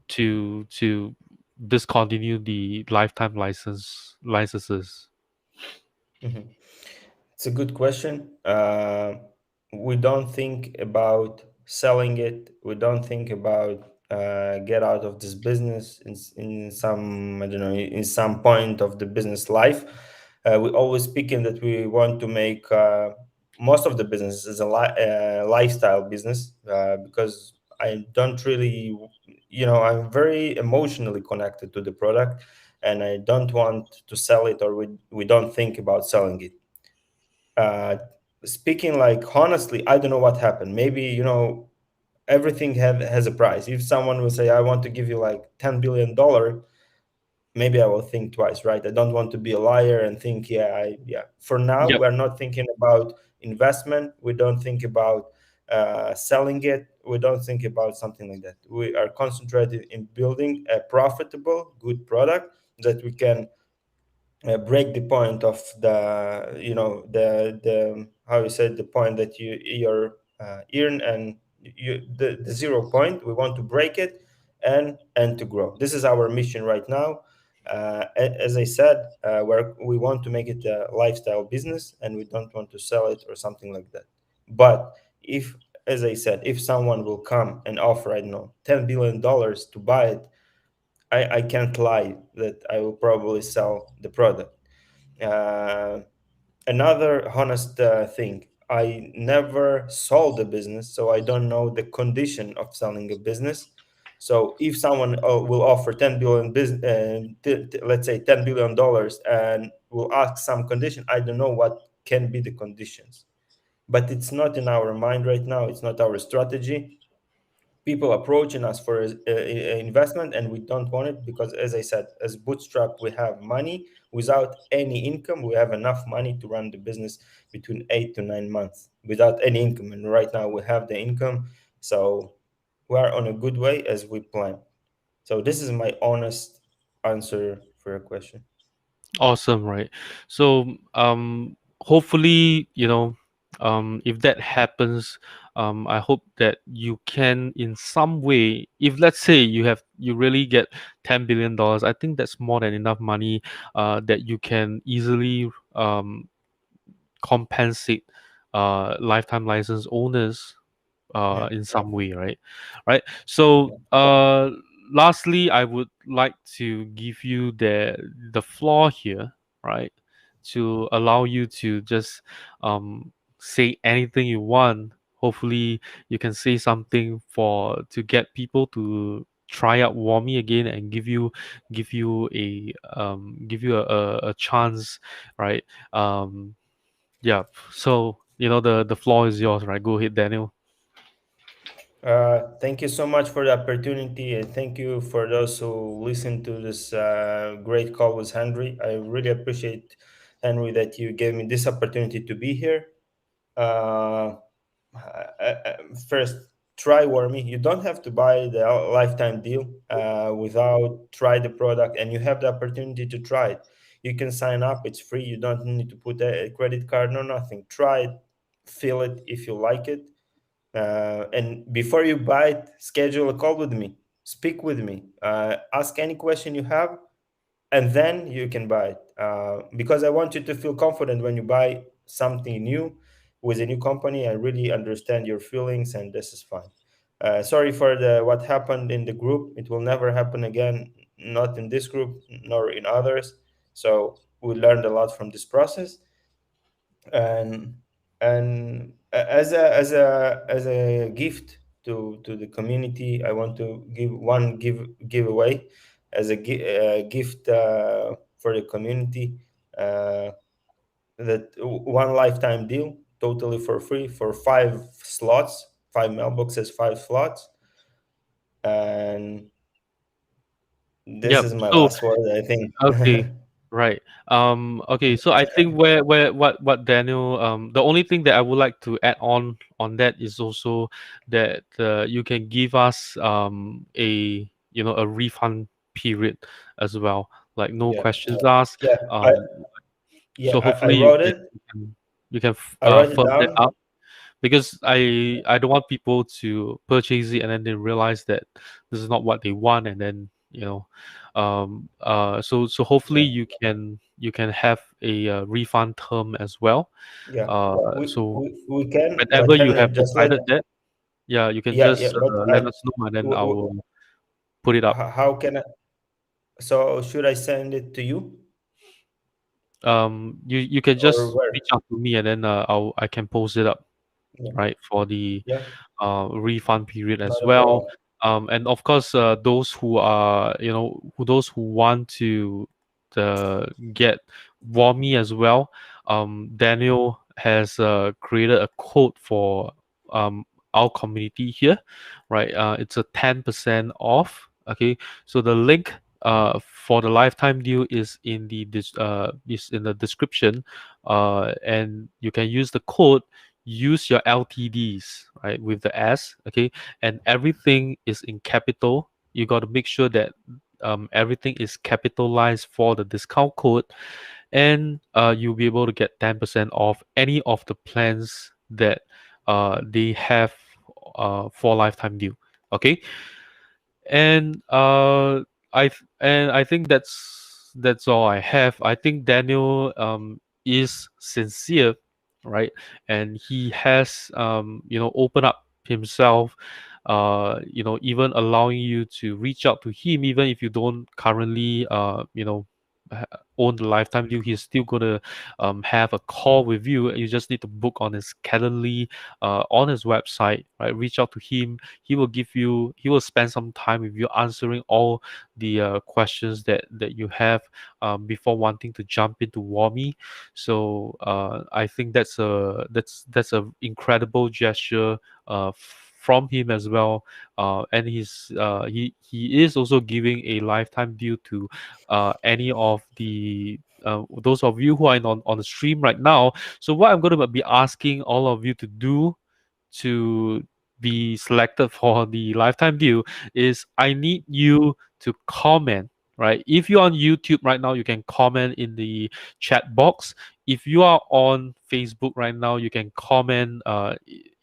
to discontinue the lifetime licenses. Mhm. It's a good question. We don't think about selling it. We don't think about get out of this business in some, I don't know, in some point of the business life. We always speaking that we want to make most of the business is a lifestyle business, because I don't really, I'm very emotionally connected to the product, and I don't want to sell it, or we don't think about selling it. uh, Speaking like honestly, I don't know what happened. Maybe, everything has a price. If someone will say, I want to give you like $10 billion, maybe I will think twice, right? I don't want to be a liar and think, yeah, yeah. For now, Yep. we're not thinking about investment. We don't think about selling it. We don't think about something like that. We are concentrated in building a profitable, good product that we can break the point of the, the how you said, the point that you're earn, and the 0 point. We want to break it and to grow. This is our mission right now. As I said, we want to make it a lifestyle business, and we don't want to sell it or something like that. But if, as I said, if someone will come and offer, I don't know, $10 billion to buy it, I can't lie that I will probably sell the product. uh, Another honest thing, I never sold a business, so I don't know the condition of selling a business. So if someone will offer 10 billion business, let's say $10 billion, and will ask some condition, I don't know what can be the conditions, but it's not in our mind right now. It's not our strategy. People approaching us for investment, and we don't want it because, as I said, as bootstrap, we have money. Without any income, we have enough money to run the business between 8 to 9 months without any income, and right now we have the income. So we are on a good way as we plan. So this is my honest answer for your question. Awesome, right? So, hopefully, if that happens, I hope that you can, in some way, if let's say you really get $10 billion, I think that's more than enough money, that you can easily compensate lifetime license owners Yeah, in some way, right? So yeah. lastly, I would like to give you the floor here, right, to allow you to just say anything you want. Hopefully you can say something for to get people to try out Warmie again and give you a chance, right? Yeah. So the floor is yours, right? Go ahead, Daniel. Thank you so much for the opportunity, and thank you for those who listen to this great call with Henry. I really appreciate, Henry, that you gave me this opportunity to be here. Uh, First, try Warmy. You don't have to buy the lifetime deal without try the product, and you have the opportunity to try it. You can sign up; it's free. You don't need to put a credit card, no nothing. Try it, feel it if you like it, and before you buy it, schedule a call with me, speak with me, ask any question you have, and then you can buy it. Because I want you to feel confident when you buy something new with a new company. I really understand your feelings, and this is fine. Sorry for the what happened in the group. It will never happen again, not in this group nor in others. So we learned a lot from this process, and as a gift to the community, I want to give one giveaway as a gift for the community, uh, that one lifetime deal totally for free for 5 slots, 5 mailboxes, 5 slots, and this Yep. is my So last word, I think. okay, right. Okay, so I think where what Daniel the only thing that I would like to add on that is also that you can give us a refund period as well, like no Yeah, questions asked. yeah, Um, yeah, so I hopefully wrote it. you can I wrote it firm that down. up, because I don't want people to purchase it and then they realize that this is not what they want, and then so hopefully Yeah, you can have a refund term as well. yeah. So We can, whenever but you Henry, have just let. decided that, yeah, you can Yeah, yeah. just But let us know and then I will put it up. how can I? So should I send it to you You can or just where? reach out to me and then I can post it up, Yeah, right, for the yeah. refund period Not as a well. problem. And of course, those who are those who want to get Warmie as well. Daniel has created a code for um, our community here, right? It's a 10% off. Okay, so the link for the lifetime deal is in the description, and you can use the code, use your LTDs, right, with the S, okay, and everything is in capital. You got to make sure that everything is capitalized for the discount code, and you'll be able to get 10% off any of the plans that they have for lifetime deal. Okay, and I think that's all I have. I think Daniel is sincere, right? And he has opened up himself, even allowing you to reach out to him even if you don't currently own the lifetime deal, he's still gonna have a call with you. You just need to book on his Calendly, on his website, right? Reach out to him. He will spend some time with you answering all the questions that you have before wanting to jump into Warmie. So I think that's a incredible gesture from him as well. And he is also giving a lifetime deal to any of the those of you who are on the stream right now. So what I'm going to be asking all of you to do to be selected for the lifetime deal is I need you to comment. Right, if you're on YouTube right now, you can comment in the chat box. If you are on Facebook right now, you can comment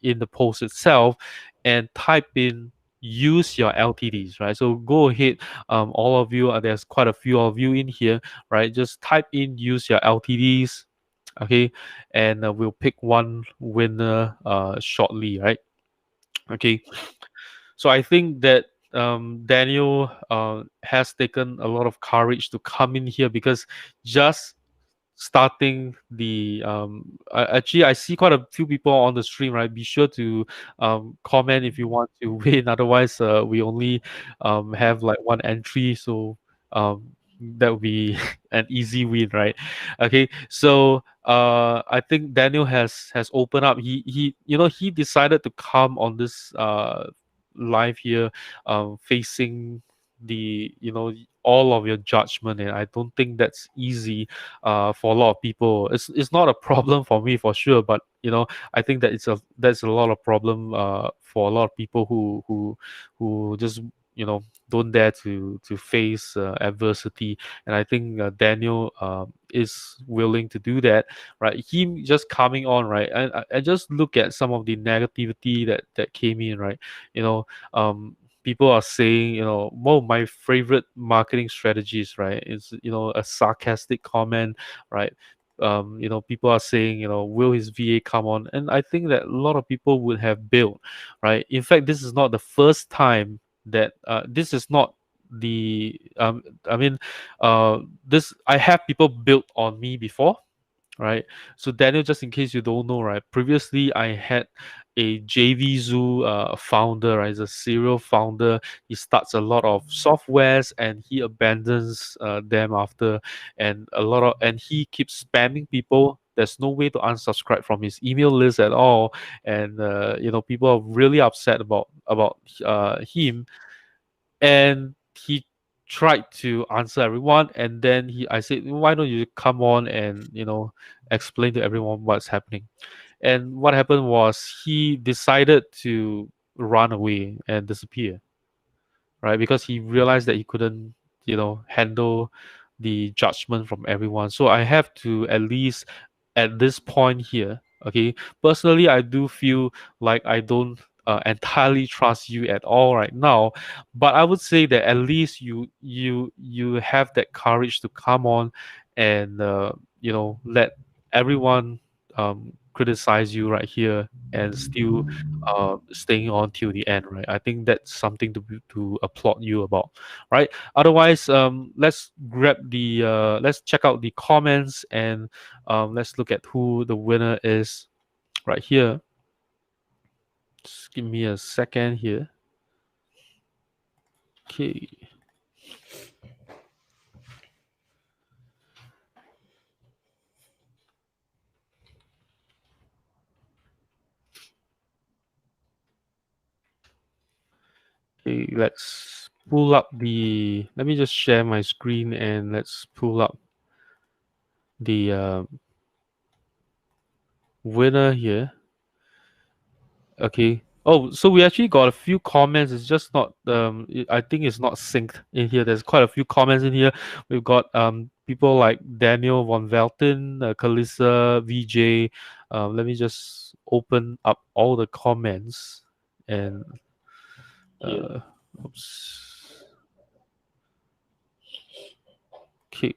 in the post itself and type in use your LTDs. Right, so go ahead, all of you. There's quite a few of you in here. Right, just type in use your LTDs. Okay, and we'll pick one winner shortly. Right. Okay, so I think that Daniel has taken a lot of courage to come in here because just starting the actually I see quite a few people on the stream, right? Be sure to comment if you want to win. Otherwise we only have like one entry, so that would be an easy win, right? Okay, so I think Daniel has opened up. He he decided to come on this live here, facing the all of your judgment, and I don't think that's easy for a lot of people. It's not a problem for me for sure, but I think that that's a lot of problem for a lot of people who just don't dare to face adversity. And I think Daniel is willing to do that, right? Him just coming on, right? I just look at some of the negativity that came in, right? you know People are saying, one of my favorite marketing strategies, right, is a sarcastic comment, right? People are saying, will his VA come on? And I think that a lot of people would have built, right? In fact, this is not the first time that this is not the I mean this I have people built on me before, right? So Daniel, just in case you don't know, right? Previously, I had a JV Zoo founder, right? He's a serial founder. He starts a lot of softwares and he abandons them after, and he keeps spamming people. There's no way to unsubscribe from his email list at all, and people are really upset about him. And he tried to answer everyone, and then I said, why don't you come on and explain to everyone what's happening. And what happened was he decided to run away and disappear, right? Because he realized that he couldn't, handle the judgment from everyone. So I have to, at least at this point here, okay, personally, I do feel like I don't entirely trust you at all right now, but I would say that at least you have that courage to come on and let everyone criticize you right here and still staying on till the end, right? I think that's something to applaud you about, right? Otherwise, let's check out the comments, and let's look at who the winner is right here. Just give me a second here. Okay. Okay, let's pull up the. Let me just share my screen and let's pull up the winner here. Okay. Oh, so we actually got a few comments. It's just not I think it's not synced in here. There's quite a few comments in here. We've got people like Daniel von Velten, Kalissa, VJ. Let me just open up all the comments and Yeah. oops. Okay.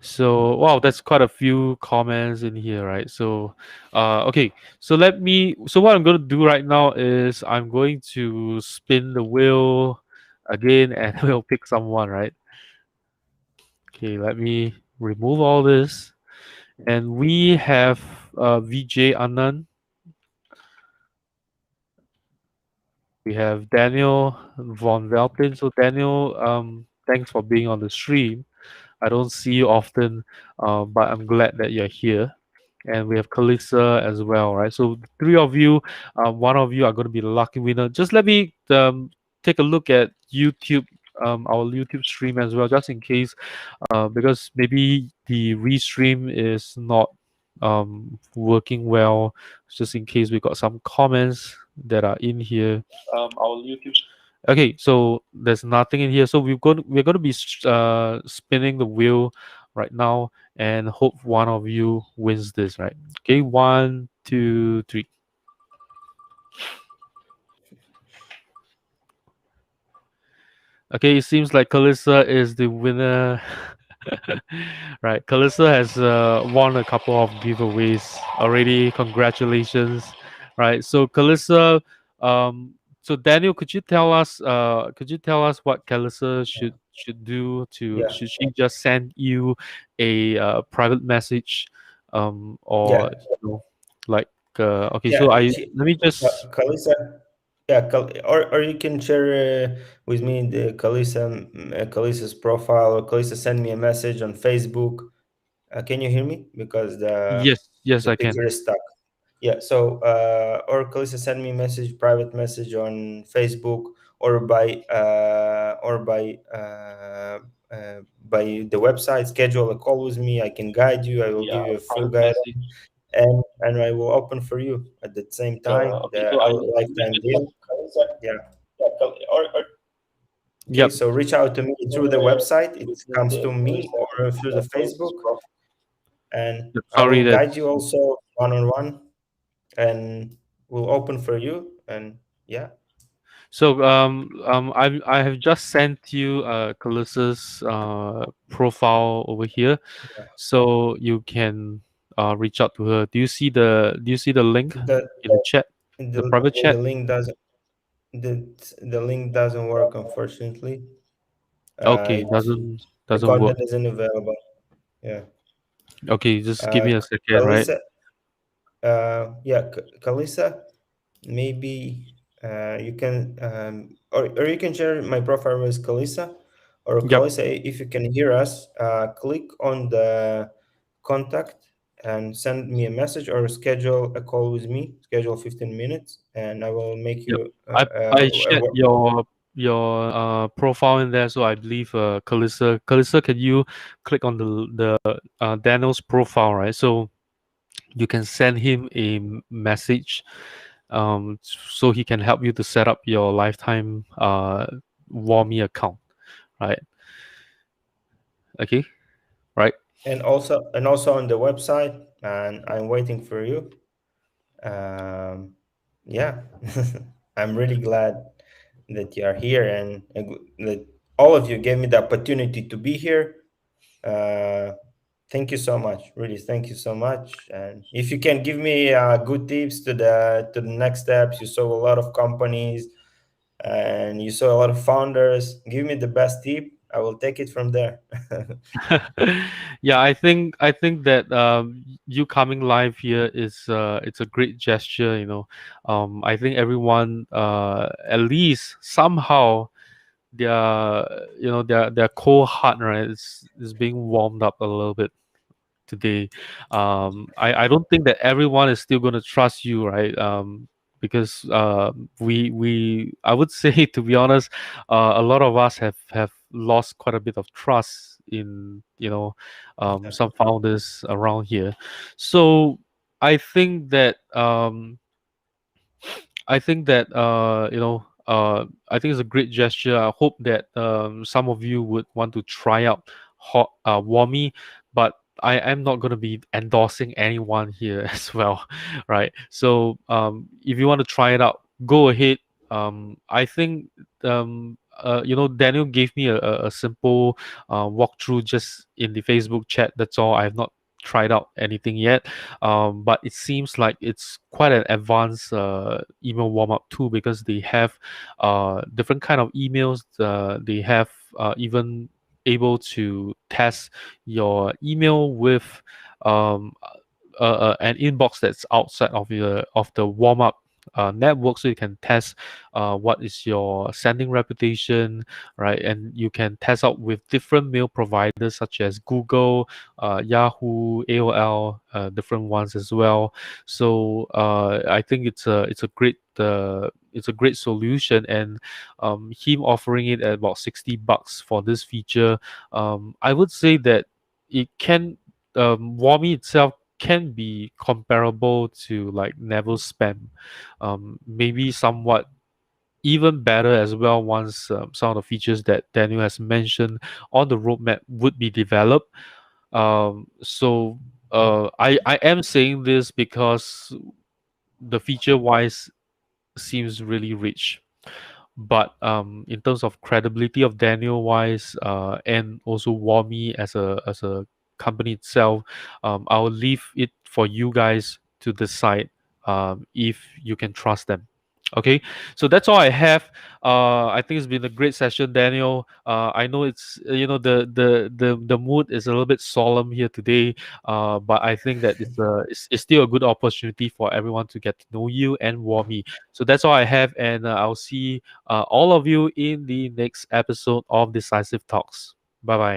So wow, that's quite a few comments in here, right? So okay. So what I'm gonna do right now is I'm going to spin the wheel again and we'll pick someone, right? Okay, let me remove all this. And we have VJ Anand. We have Daniel von Velpin. So Daniel, thanks for being on the stream. I don't see you often, but I'm glad that you're here. And we have Kalisa as well, right? So the three of you, one of you are going to be the lucky winner. Just let me take a look at YouTube, our YouTube stream as well, just in case, because maybe the restream is not working well. Just in case we got some comments that are in here. Our YouTube. Okay, so there's nothing in here. So we're going to be spinning the wheel right now and hope one of you wins this, right? Okay, one, two, three. Okay, it seems like Kalissa is the winner. Right, Kalissa has won a couple of giveaways already. Congratulations. Right, so Kalissa, so Daniel, could you tell us what Kalissa should do to Yeah, should she just send you a private message, or yeah, like okay, so yeah. I let me just Kalisa, yeah, or you can share with me the Kalisa's profile, or Kalisa send me a message on Facebook. Can you hear me? Because yes the I can. picture is stuck. Yeah, so or Kalisa send me a message, private message on Facebook, or by the website. Schedule a call with me. I can guide you. I will give Yeah, you a full private guide, message. and I will open for you at the same time Okay, so I our lifetime deal. Yeah. or Okay, yep. so reach out to me through the website. It comes to me or through the Facebook, and Yep, I sorry will that. guide you also one on one, and we'll open for you. And yeah, So I have just sent you Calissa's profile over here, so you can reach out to her. Do you see the link the in the chat, the the private the chat? link doesn't the the link doesn't work, unfortunately. Okay, It's the doesn't work. content isn't available. Yeah. Okay, just give Uh, me a second, right? Kalisa, yeah, Kalisa, maybe you can or you can share my profile with Kalisa, or Yep. Kalisa, if you can hear us, click on the contact and send me a message, or schedule a call with me. Schedule 15 minutes, and I will make Yep. you I shared your profile in there, so I believe Calissa, can you click on the Daniel's profile, right? So you can send him a message, so he can help you to set up your lifetime Warmie account, right? Okay, right. and also on the website, and I'm waiting for you. Um, yeah, I'm really glad that you are here, and that all of you gave me the opportunity to be here. Uh, Thank you so much. Really, thank you so much. And if you can give me good tips to the next steps, you saw a lot of companies and you saw a lot of founders. Give me the best tip. I will take it from there. Yeah, I think that you coming live here is it's a great gesture, you know. I think everyone at least somehow their their cold heart, right, is being warmed up a little bit today. I don't think that everyone is still going to trust you, right? Because we I would say, to be honest, a lot of us have lost quite a bit of trust in some founders around here. So I think that I think it's a great gesture. I hope that some of you would want to try out Warmie, but I am not going to be endorsing anyone here as well, right? So if you want to try it out, go ahead. I think Daniel gave me a simple walkthrough just in the Facebook chat. That's all. I have not tried out anything yet, but it seems like it's quite an advanced email warm up tool, because they have different kind of emails. They have even able to test your email with um, an inbox that's outside of the warm up network, so you can test what is your sending reputation, right? And you can test out with different mail providers such as Google, Yahoo, AOL, different ones as well. So I think it's a great solution, and him offering it at about $60 for this feature, I would say that it can Warmie itself can be comparable to like Never Spam, maybe somewhat even better as well once some of the features that Daniel has mentioned on the roadmap would be developed. I am saying this because the feature wise seems really rich. But in terms of credibility of Daniel wise, and also Warmie as a company itself, I'll leave it for you guys to decide if you can trust them. Okay, so that's all I have. I think it's been a great session, Daniel. I know it's the mood is a little bit solemn here today, but I think that it's still a good opportunity for everyone to get to know you and Warmie. So that's all I have, and I'll see all of you in the next episode of Decisive Talks. Bye bye.